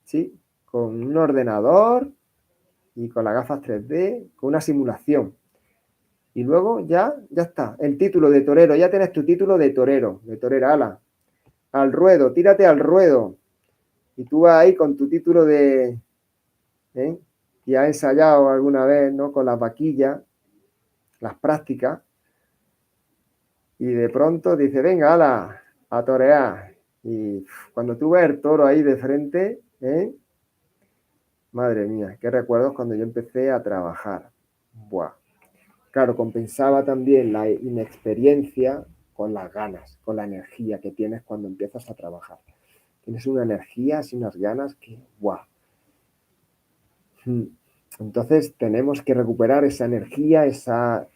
sí, con un ordenador y con las gafas 3D, con una simulación. Y luego ya está, el título de torero, ya tienes tu título de torero, de torera, ala, al ruedo, tírate al ruedo. Y tú vas ahí con tu título ¿eh? Y has ensayado alguna vez, ¿no? Con las vaquillas, las prácticas, y de pronto dice, venga, ala, a torear. Y cuando tú ves el toro ahí de frente, madre mía, qué recuerdos cuando yo empecé a trabajar. Buah. Claro, compensaba también la inexperiencia con las ganas, con la energía que tienes cuando empiezas a trabajar. Tienes una energía, y unas ganas que, ¡guau! Entonces tenemos que recuperar esa energía, esas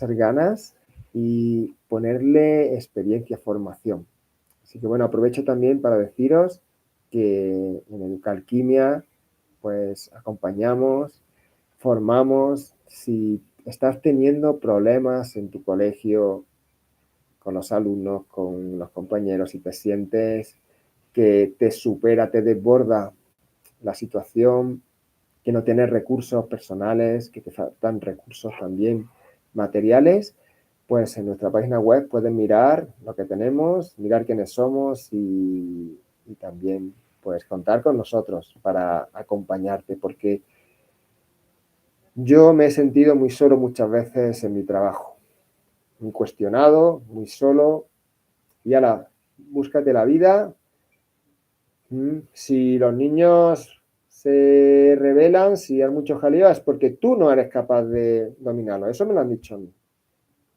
ganas y ponerle experiencia, formación. Así que bueno, aprovecho también para deciros que en Educalquimia pues acompañamos, formamos. Si estás teniendo problemas en tu colegio, con los alumnos, con los compañeros y te sientes que te supera, te desborda la situación, que no tienes recursos personales, que te faltan recursos también materiales, pues en nuestra página web puedes mirar lo que tenemos, mirar quiénes somos y también puedes contar con nosotros para acompañarte, porque yo me he sentido muy solo muchas veces en mi trabajo, muy cuestionado, muy solo, y ala, búscate la vida. Si los niños se rebelan, si hay mucho jaleo, es porque tú no eres capaz de dominarlo. Eso me lo han dicho a mí,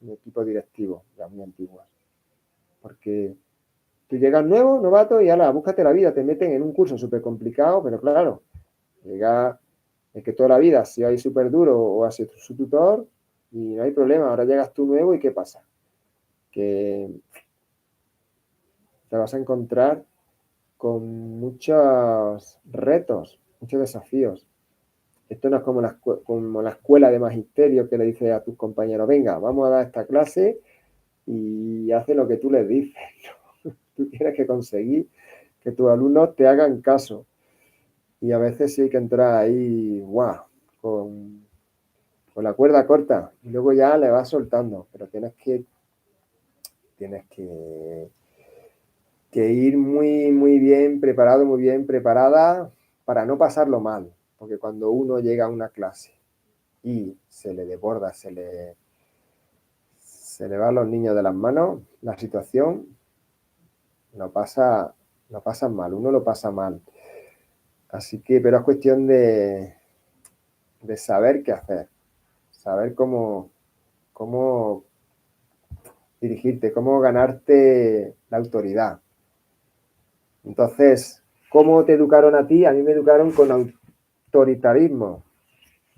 mi equipo directivo, ya muy antiguas. Porque tú llegas nuevo, novato, y ala, búscate la vida, te meten en un curso súper complicado, pero claro, llega el que toda la vida ha sido ahí súper duro o ha sido su tutor y no hay problema. Ahora llegas tú nuevo y ¿qué pasa? Que te vas a encontrar con muchos retos, muchos desafíos. Esto no es como la escuela de magisterio que le dice a tus compañeros, venga, vamos a dar esta clase y hacen lo que tú les dices. Tú tienes que conseguir que tus alumnos te hagan caso. Y a veces sí hay que entrar ahí, guau, con la cuerda corta. Y luego ya le vas soltando. Pero tienes que ir muy, muy bien preparado, muy bien preparada para no pasarlo mal. Porque cuando uno llega a una clase y se le desborda, se le va a los niños de las manos, la situación lo pasan mal, uno lo pasa mal. Así que, pero es cuestión de saber qué hacer, saber cómo dirigirte, cómo ganarte la autoridad. Entonces, ¿cómo te educaron a ti? A mí me educaron con autoritarismo.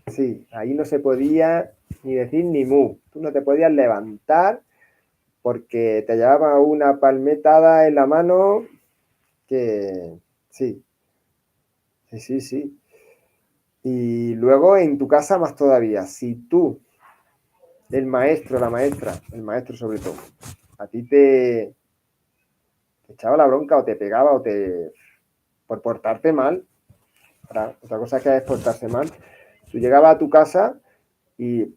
Sí, ahí no se podía ni decir ni mu. Tú no te podías levantar porque te llevaba una palmetada en la mano que sí, sí. Y luego en tu casa más todavía. Si tú, el maestro, la maestra, el maestro sobre todo, a ti te echaba la bronca o te pegaba o por portarte mal, otra cosa que es portarse mal, tú llegabas a tu casa y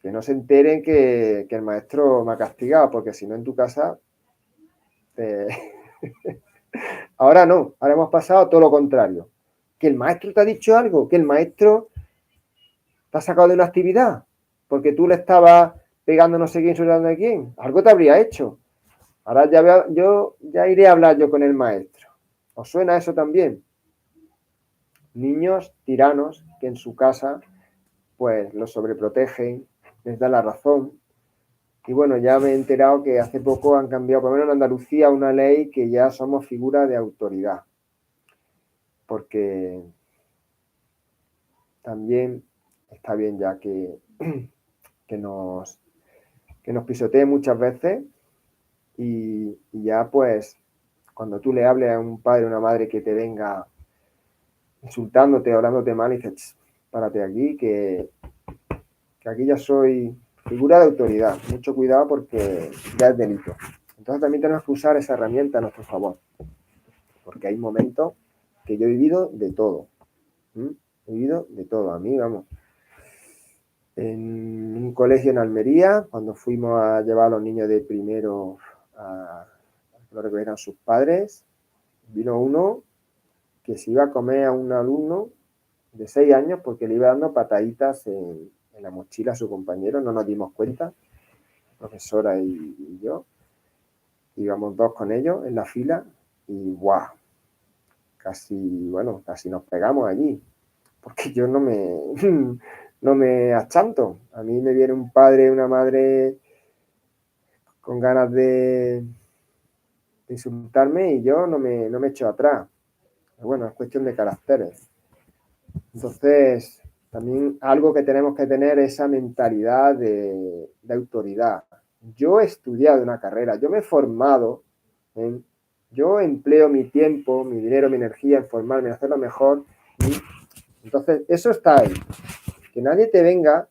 que no se enteren que el maestro me ha castigado, porque si no en tu casa te... Ahora no, ahora hemos pasado todo lo contrario. Que el maestro te ha dicho algo, que el maestro te ha sacado de una actividad, porque tú le estabas pegando no sé quién, insultando a quién. Algo te habría hecho. Ahora ya iré a hablar yo con el maestro. ¿Os suena eso también? Niños tiranos que en su casa pues los sobreprotegen, les da la razón. Y bueno, ya me he enterado que hace poco han cambiado, por lo menos en Andalucía, una ley que ya somos figura de autoridad. Porque también está bien ya que nos pisoteen muchas veces y ya pues cuando tú le hables a un padre o una madre que te venga insultándote, hablándote mal, y dices, párate aquí, que aquí ya soy figura de autoridad. Mucho cuidado porque ya es delito. Entonces también tenemos que usar esa herramienta a nuestro favor. Porque hay momentos que yo he vivido de todo. He vivido de todo. A mí, vamos, en un colegio en Almería, cuando fuimos a llevar a los niños de primero a que lo recogieran sus padres, vino uno que se iba a comer a un alumno de 6 años porque le iba dando pataditas en la mochila a su compañero, no nos dimos cuenta, la profesora y yo, íbamos 2 con ellos en la fila y ¡guau! Casi nos pegamos allí, porque yo no me achanto. A mí me viene un padre, una madre con ganas de insultarme y yo no me echo atrás. Pero bueno, es cuestión de caracteres. Entonces, también algo que tenemos que tener es esa mentalidad de autoridad. Yo he estudiado una carrera, yo me he formado, yo empleo mi tiempo, mi dinero, mi energía en formarme, en hacerlo mejor. Entonces, eso está ahí. Que nadie te venga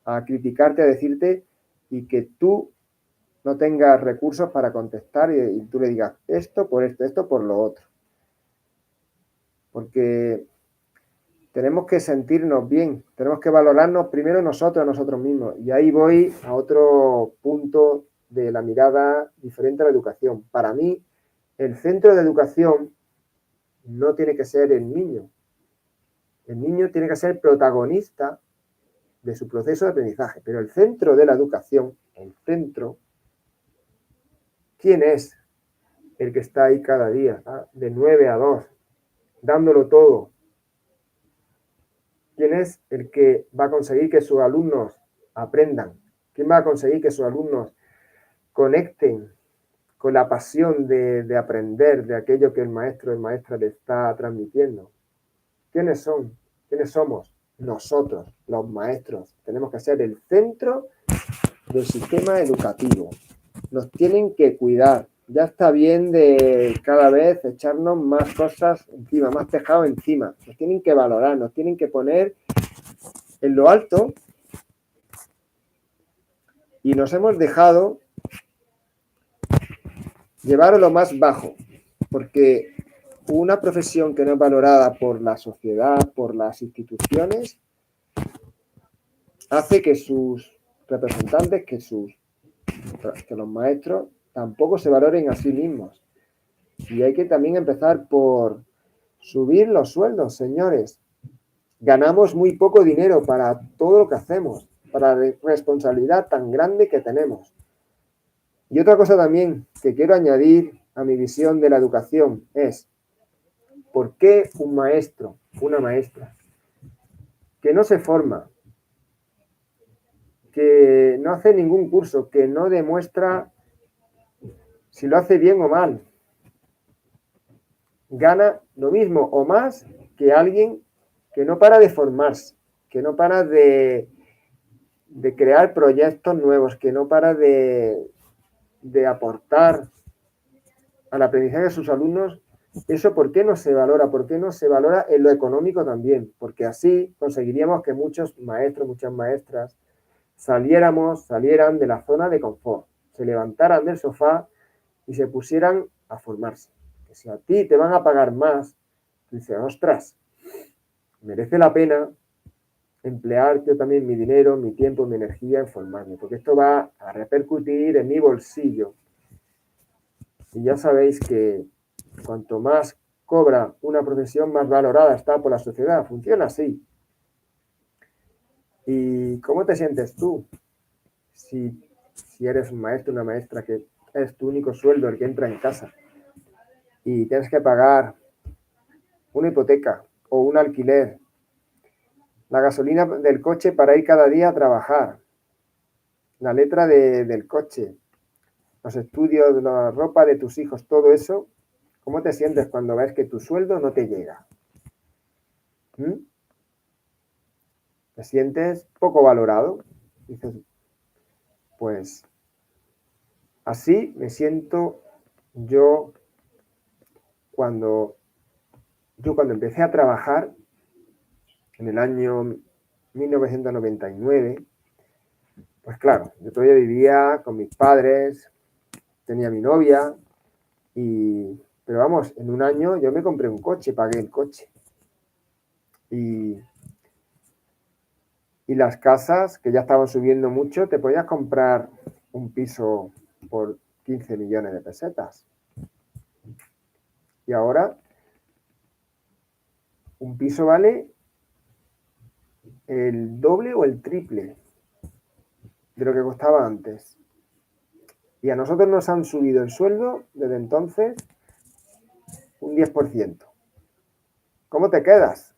a criticarte, a decirte y que tú no tengas recursos para contestar y tú le digas esto por esto por lo otro. Porque tenemos que sentirnos bien, tenemos que valorarnos primero nosotros mismos. Y ahí voy a otro punto de la mirada diferente a la educación. Para mí, el centro de educación no tiene que ser el niño. El niño tiene que ser protagonista de su proceso de aprendizaje. Pero el centro de la educación, el centro, ¿quién es el que está ahí cada día, de 9 a 2, dándolo todo? ¿Quién es el que va a conseguir que sus alumnos aprendan? ¿Quién va a conseguir que sus alumnos conecten con la pasión de aprender de aquello que el maestro o maestra le está transmitiendo? ¿Quiénes son? ¿Quiénes somos? Nosotros, los maestros. Tenemos que ser el centro del sistema educativo. Nos tienen que cuidar. Ya está bien de cada vez echarnos más cosas encima, más tejado encima. Nos tienen que valorar, nos tienen que poner en lo alto y nos hemos dejado llevar a lo más bajo, porque una profesión que no es valorada por la sociedad, por las instituciones, hace que sus representantes, que los maestros tampoco se valoren a sí mismos. Y hay que también empezar por subir los sueldos, señores. Ganamos muy poco dinero para todo lo que hacemos, para la responsabilidad tan grande que tenemos. Y otra cosa también que quiero añadir a mi visión de la educación es, ¿por qué un maestro, una maestra, que no se forma, que no hace ningún curso, que no demuestra si lo hace bien o mal, gana lo mismo o más que alguien que no para de formarse, que no para de crear proyectos nuevos, que no para de aportar al aprendizaje de sus alumnos? ¿Eso por qué no se valora? ¿Por qué no se valora en lo económico también? Porque así conseguiríamos que muchos maestros, muchas maestras salieran de la zona de confort, se levantaran del sofá y se pusieran a formarse. Que si a ti te van a pagar más, dices, ostras, merece la pena emplear yo también mi dinero, mi tiempo, mi energía en formarme, porque esto va a repercutir en mi bolsillo. Y ya sabéis que cuanto más cobra una profesión, más valorada está por la sociedad. Funciona así. ¿Y cómo te sientes tú si eres un maestro, una maestra, que es tu único sueldo el que entra en casa y tienes que pagar una hipoteca o un alquiler, la gasolina del coche para ir cada día a trabajar, la letra del coche, los estudios, la ropa de tus hijos, todo eso? ¿Cómo te sientes cuando ves que tu sueldo no te llega? ¿Mm? ¿Te sientes poco valorado? Dices, pues así me siento yo cuando empecé a trabajar en el año 1999. Pues claro, yo todavía vivía con mis padres, tenía mi novia, pero vamos, en un año yo me compré un coche, pagué el coche. Y las casas, que ya estaban subiendo mucho, te podías comprar un piso por 15 millones de pesetas. Y ahora un piso vale el doble o el triple de lo que costaba antes. Y a nosotros nos han subido el sueldo desde entonces un 10%. ¿Cómo te quedas?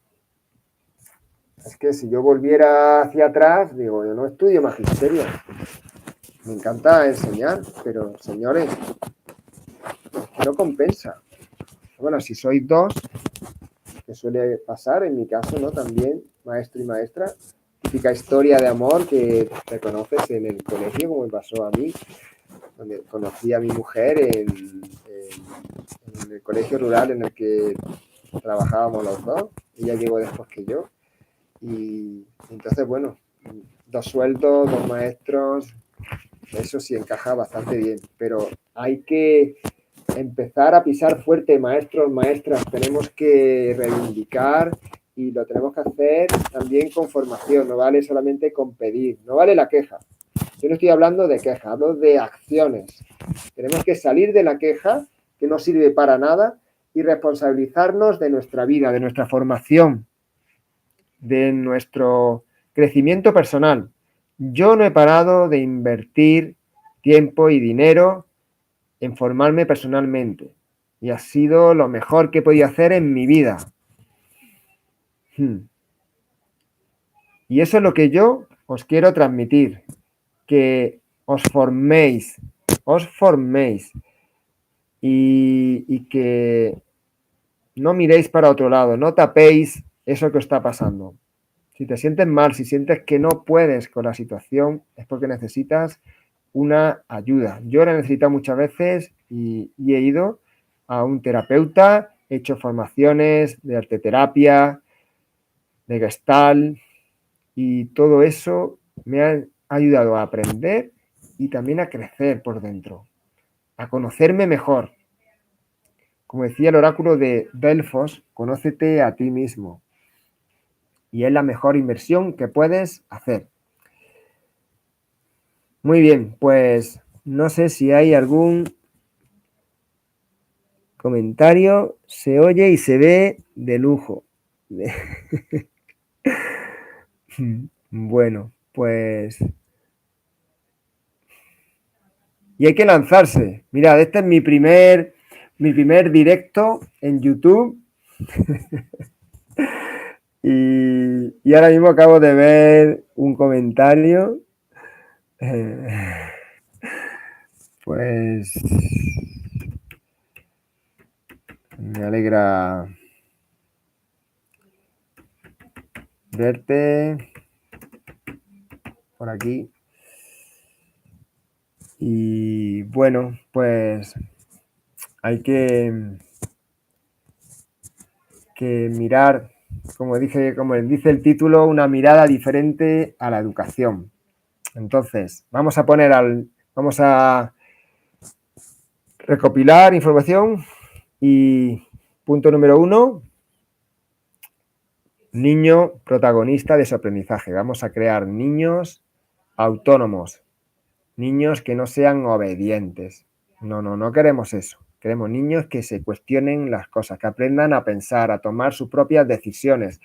Es que si yo volviera hacia atrás, digo, yo no estudio magisterio. Me encanta enseñar, pero señores, no compensa. Bueno, si sois dos, que suele pasar, en mi caso, ¿no? También, maestro y maestra, típica historia de amor que te conoces en el colegio, como me pasó a mí, donde conocí a mi mujer en el colegio rural en el que trabajábamos los dos. Ella llegó después que yo. Y entonces, bueno, 2 sueldos, 2 maestros, eso sí encaja bastante bien, pero hay que empezar a pisar fuerte, maestros, maestras. Tenemos que reivindicar y lo tenemos que hacer también con formación. No vale solamente con pedir, no vale la queja. Yo no estoy hablando de queja, hablo de acciones. Tenemos que salir de la queja, que no sirve para nada, y responsabilizarnos de nuestra vida, de nuestra formación, de nuestro crecimiento personal. Yo no he parado de invertir tiempo y dinero en formarme personalmente. Y ha sido lo mejor que he podido hacer en mi vida. Y eso es lo que yo os quiero transmitir. Que os forméis y que no miréis para otro lado, no tapéis eso que os está pasando. Si te sientes mal, si sientes que no puedes con la situación, es porque necesitas una ayuda. Yo la he necesitado muchas veces y he ido a un terapeuta, he hecho formaciones de arteterapia, de Gestalt, y todo eso me ha ayudado a aprender y también a crecer por dentro, a conocerme mejor. Como decía el oráculo de Delfos, conócete a ti mismo. Y es la mejor inversión que puedes hacer. Muy bien, pues no sé si hay algún comentario. Se oye y se ve de lujo. Bueno, pues... Y hay que lanzarse. Mirad, este es mi primer directo en YouTube. Y ahora mismo acabo de ver un comentario. Pues me alegra verte por aquí. Y bueno, pues hay que mirar, como dice el título, una mirada diferente a la educación. Entonces, vamos a recopilar información y punto número 1, niño protagonista de su aprendizaje. Vamos a crear niños autónomos, niños que no sean obedientes. No queremos eso. Queremos niños que se cuestionen las cosas, que aprendan a pensar, a tomar sus propias decisiones,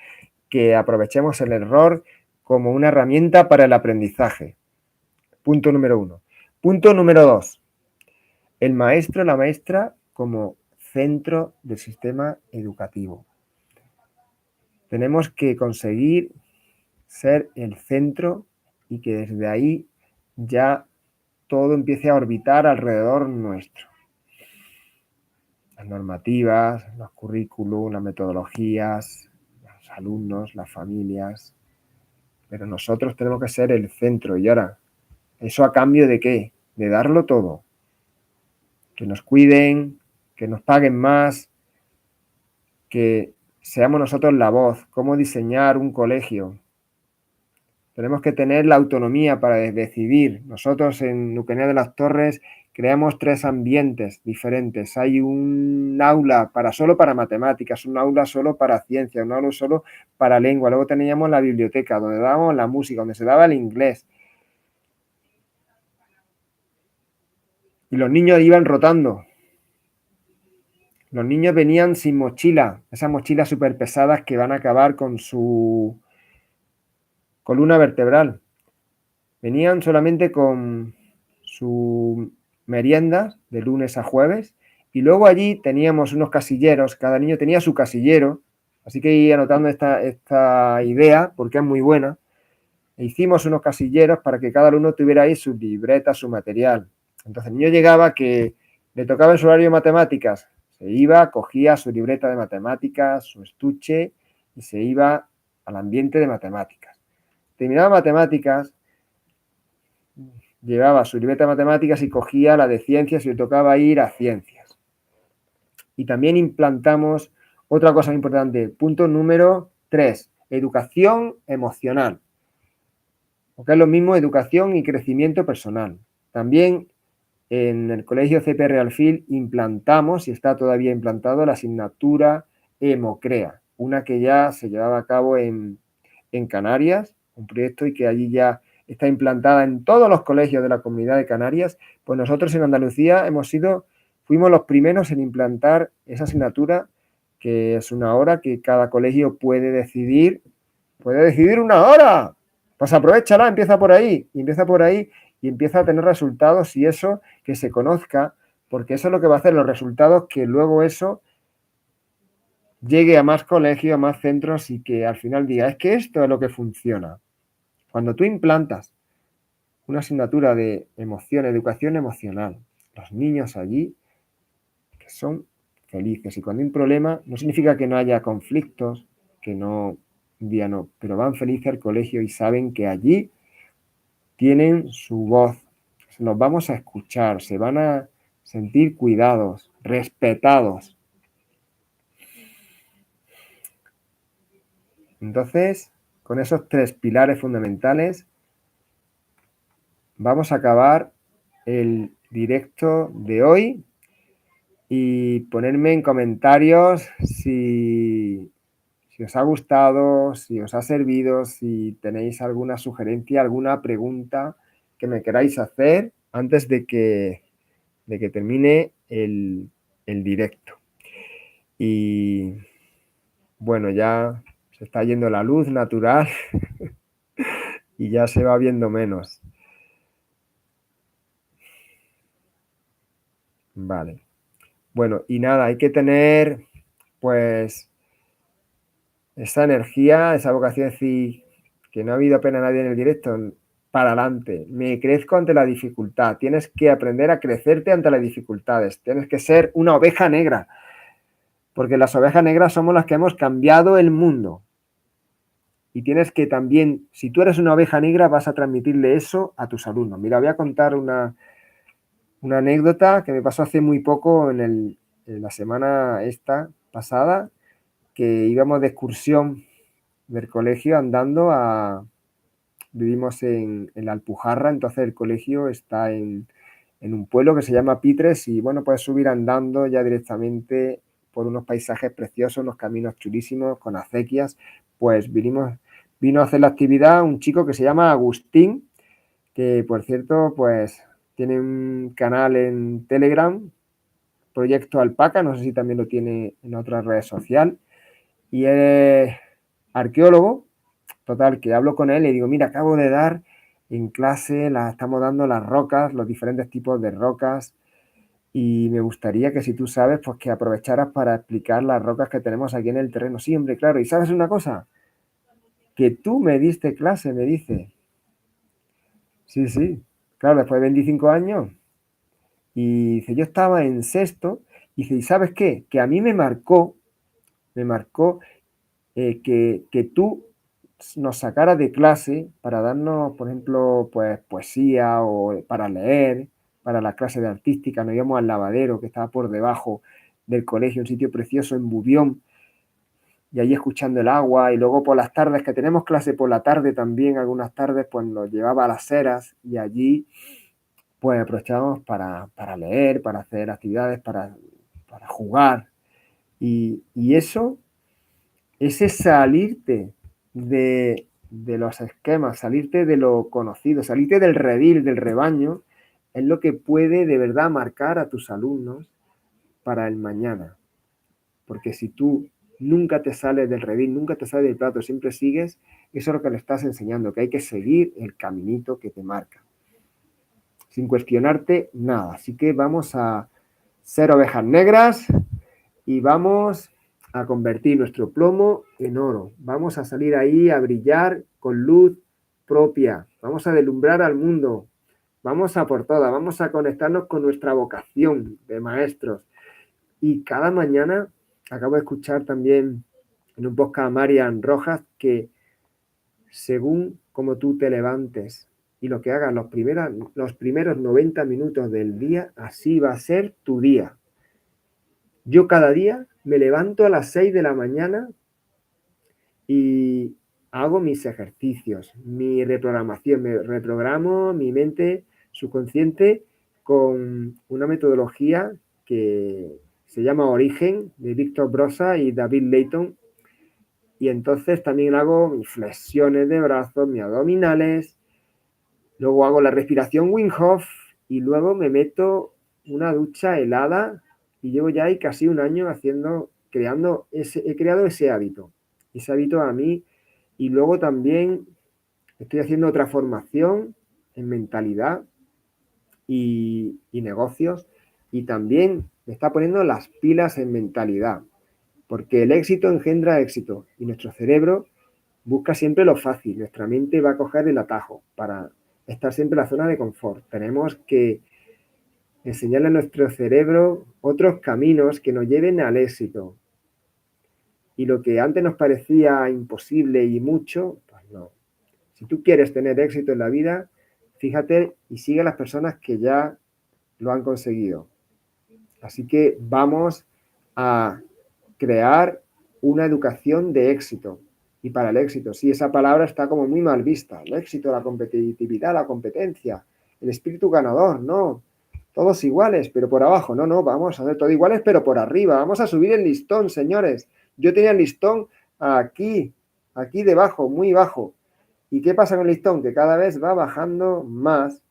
que aprovechemos el error como una herramienta para el aprendizaje. Punto número 1. Punto número 2. El maestro, la maestra como centro del sistema educativo. Tenemos que conseguir ser el centro y que desde ahí ya todo empiece a orbitar alrededor nuestro. Las normativas, los currículum, las metodologías, los alumnos, las familias. Pero nosotros tenemos que ser el centro. Y ahora, ¿eso a cambio de qué? De darlo todo. Que nos cuiden, que nos paguen más, que seamos nosotros la voz. ¿Cómo diseñar un colegio? Tenemos que tener la autonomía para decidir. Nosotros en Nuquenia de las Torres creamos 3 ambientes diferentes. Hay un aula solo para matemáticas, un aula solo para ciencia, un aula solo para lengua. Luego teníamos la biblioteca, donde dábamos la música, donde se daba el inglés. Y los niños iban rotando. Los niños venían sin mochila, esas mochilas súper pesadas que van a acabar con su columna vertebral. Venían solamente con su merienda de lunes a jueves y luego allí teníamos unos casilleros, cada niño tenía su casillero, así que ir anotando esta idea porque es muy buena. E hicimos unos casilleros para que cada alumno tuviera ahí su libreta, su material. Entonces el niño llegaba que le tocaba en su horario de matemáticas, se iba, cogía su libreta de matemáticas, su estuche y se iba al ambiente de matemáticas. Terminaba matemáticas, llevaba su libreta de matemáticas y cogía la de ciencias y le tocaba ir a ciencias. Y también implantamos otra cosa importante, punto número 3, educación emocional. Porque es lo mismo educación y crecimiento personal. También en el colegio CPR Alfil implantamos, y está todavía implantado, la asignatura Emocrea, una que ya se llevaba a cabo en Canarias, un proyecto y que allí ya está implantada en todos los colegios de la Comunidad de Canarias. Pues nosotros en Andalucía fuimos los primeros en implantar esa asignatura, que es una hora que cada colegio puede decidir una hora. Pues aprovechala, empieza por ahí y empieza a tener resultados y eso que se conozca, porque eso es lo que va a hacer los resultados, que luego eso llegue a más colegios, a más centros y que al final diga, es que esto es lo que funciona. Cuando tú implantas una asignatura de educación emocional, los niños allí que son felices y cuando hay un problema no significa que no haya conflictos, que no, un día no, pero van felices al colegio y saben que allí tienen su voz, los vamos a escuchar, se van a sentir cuidados, respetados. Entonces, con esos 3 pilares fundamentales, vamos a acabar el directo de hoy y ponerme en comentarios si os ha gustado, si os ha servido, si tenéis alguna sugerencia, alguna pregunta que me queráis hacer antes de que termine el directo. Y bueno, ya se está yendo la luz natural y ya se va viendo menos. Vale. Bueno, y nada, hay que tener pues esa energía, esa vocación de decir que no ha habido apenas nadie en el directo, para adelante, me crezco ante la dificultad, tienes que aprender a crecerte ante las dificultades, tienes que ser una oveja negra, porque las ovejas negras somos las que hemos cambiado el mundo. Y tienes que también, si tú eres una oveja negra, vas a transmitirle eso a tus alumnos. Mira, voy a contar una anécdota que me pasó hace muy poco en la semana esta pasada, que íbamos de excursión del colegio andando vivimos en la Alpujarra, entonces el colegio está en un pueblo que se llama Pitres y bueno, puedes subir andando ya directamente por unos paisajes preciosos, unos caminos chulísimos con acequias. Pues vino a hacer la actividad un chico que se llama Agustín, que por cierto, pues tiene un canal en Telegram, Proyecto Alpaca, no sé si también lo tiene en otras redes sociales, y es arqueólogo. Total, que hablo con él y digo, mira, acabo de dar en clase, estamos dando las rocas, los diferentes tipos de rocas, y me gustaría que si tú sabes, pues que aprovecharas para explicar las rocas que tenemos aquí en el terreno. Sí, hombre, claro, y ¿sabes una cosa? Que tú me diste clase, me dice. Sí, sí, claro, después de 25 años. Y dice, yo estaba en sexto, y dice, ¿y sabes qué? Que a mí me marcó que tú nos sacara de clase para darnos, por ejemplo, pues poesía o para leer, para la clase de artística, nos íbamos al lavadero que estaba por debajo del colegio, un sitio precioso en Bubión, y allí escuchando el agua, y luego por las tardes, que tenemos clase por la tarde también, algunas tardes, pues nos llevaba a las eras y allí pues aprovechábamos para leer, para hacer actividades, para jugar, y eso, ese salirte de los esquemas, salirte de lo conocido, salirte del redil, del rebaño, es lo que puede de verdad marcar a tus alumnos para el mañana. Porque si tú nunca te sales del redil, nunca te sales del plato, siempre sigues, eso es lo que le estás enseñando, que hay que seguir el caminito que te marca, sin cuestionarte nada. Así que vamos a ser ovejas negras y vamos a convertir nuestro plomo en oro. Vamos a salir ahí a brillar con luz propia. Vamos a deslumbrar al mundo. Vamos a por todas. Vamos a conectarnos con nuestra vocación de maestros. Y cada mañana acabo de escuchar también en un podcast a Marian Rojas que según como tú te levantes y lo que hagas los primeros 90 minutos del día, así va a ser tu día. Yo cada día me levanto a las 6 de la mañana y hago mis ejercicios, mi reprogramación, me reprogramo mi mente subconsciente con una metodología que se llama Origen, de Víctor Brosa y David Layton. Y entonces también hago mis flexiones de brazos, mis abdominales, luego hago la respiración Wim Hof y luego me meto una ducha helada y llevo ya ahí casi un año he creado ese hábito. Ese hábito a mí. Y luego también estoy haciendo otra formación en mentalidad y negocios. Y también me está poniendo las pilas en mentalidad. Porque el éxito engendra éxito. Y nuestro cerebro busca siempre lo fácil. Nuestra mente va a coger el atajo para estar siempre en la zona de confort. Tenemos que enseñarle a nuestro cerebro otros caminos que nos lleven al éxito. Y lo que antes nos parecía imposible y mucho, pues no. Si tú quieres tener éxito en la vida, fíjate y sigue a las personas que ya lo han conseguido. Así que vamos a crear una educación de éxito. Y para el éxito, sí, esa palabra está como muy mal vista. El éxito, la competitividad, la competencia. el espíritu ganador, no. Todos iguales, pero por abajo. No, no, vamos a hacer todo iguales, pero por arriba. Vamos a subir el listón, señores. Yo tenía el listón aquí, aquí debajo, muy bajo. ¿Y qué pasa con el listón? Que cada vez va bajando más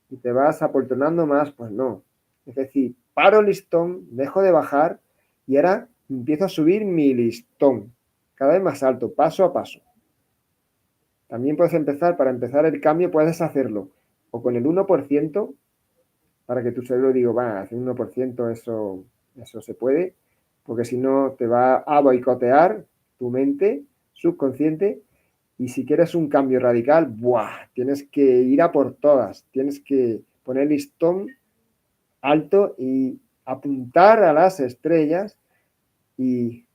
y te vas apoltronando más. Pues no. Es decir, paro el listón, dejo de bajar y ahora empiezo a subir mi listón. Cada vez más alto, paso a paso. También puedes empezar, para empezar el cambio, puedes hacerlo o con el 1%, para que tu cerebro diga, va, hacer un 1%, eso se puede, porque si no te va a boicotear tu mente subconsciente. Y si quieres un cambio radical, ¡buah! Tienes que ir a por todas, tienes que poner el listón alto y apuntar a las estrellas, y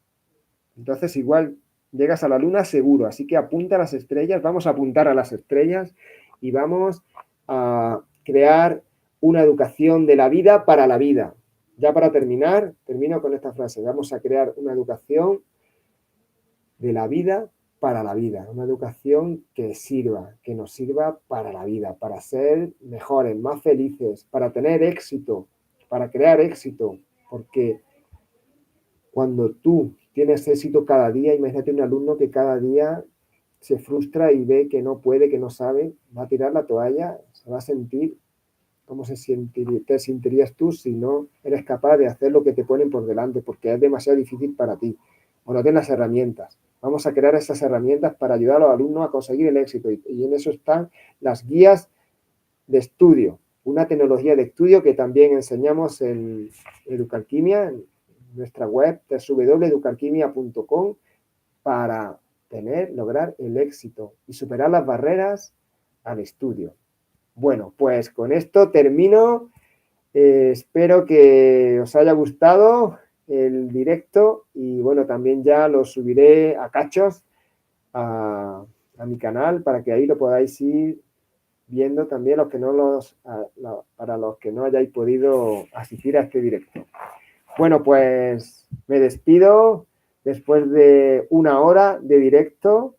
entonces igual llegas a la luna seguro. Así que apunta a las estrellas, vamos a apuntar a las estrellas y vamos a crear una educación de la vida para la vida. Ya para terminar, termino con esta frase. Vamos a crear una educación de la vida para la vida. Una educación que sirva, que nos sirva para la vida, para ser mejores, más felices, para tener éxito, para crear éxito. Porque cuando tú tienes éxito cada día, imagínate un alumno que cada día se frustra y ve que no puede, que no sabe, va a tirar la toalla, se va a sentir. ¿Cómo te sentirías tú si no eres capaz de hacer lo que te ponen por delante? Porque es demasiado difícil para ti o no tienes las herramientas. Vamos a crear esas herramientas para ayudar a los alumnos a conseguir el éxito, y en eso están las guías de estudio, una tecnología de estudio que también enseñamos en Educalquimia, en nuestra web www.educalquimia.com, para lograr el éxito y superar las barreras al estudio. Bueno, pues con esto termino. Espero que os haya gustado el directo y bueno, también ya lo subiré a cachos a mi canal para que ahí lo podáis ir viendo también para los que no hayáis podido asistir a este directo. Bueno, pues me despido después de una hora de directo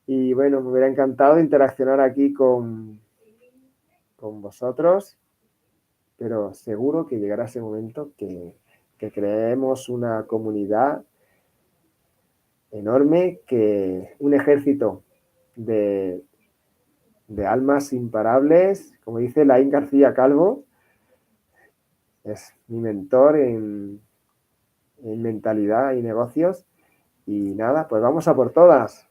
y bueno, me hubiera encantado interaccionar aquí con vosotros, pero seguro que llegará ese momento que creemos una comunidad enorme, que un ejército de almas imparables, como dice Laín García Calvo, es mi mentor en mentalidad y negocios. Y nada, pues vamos a por todas.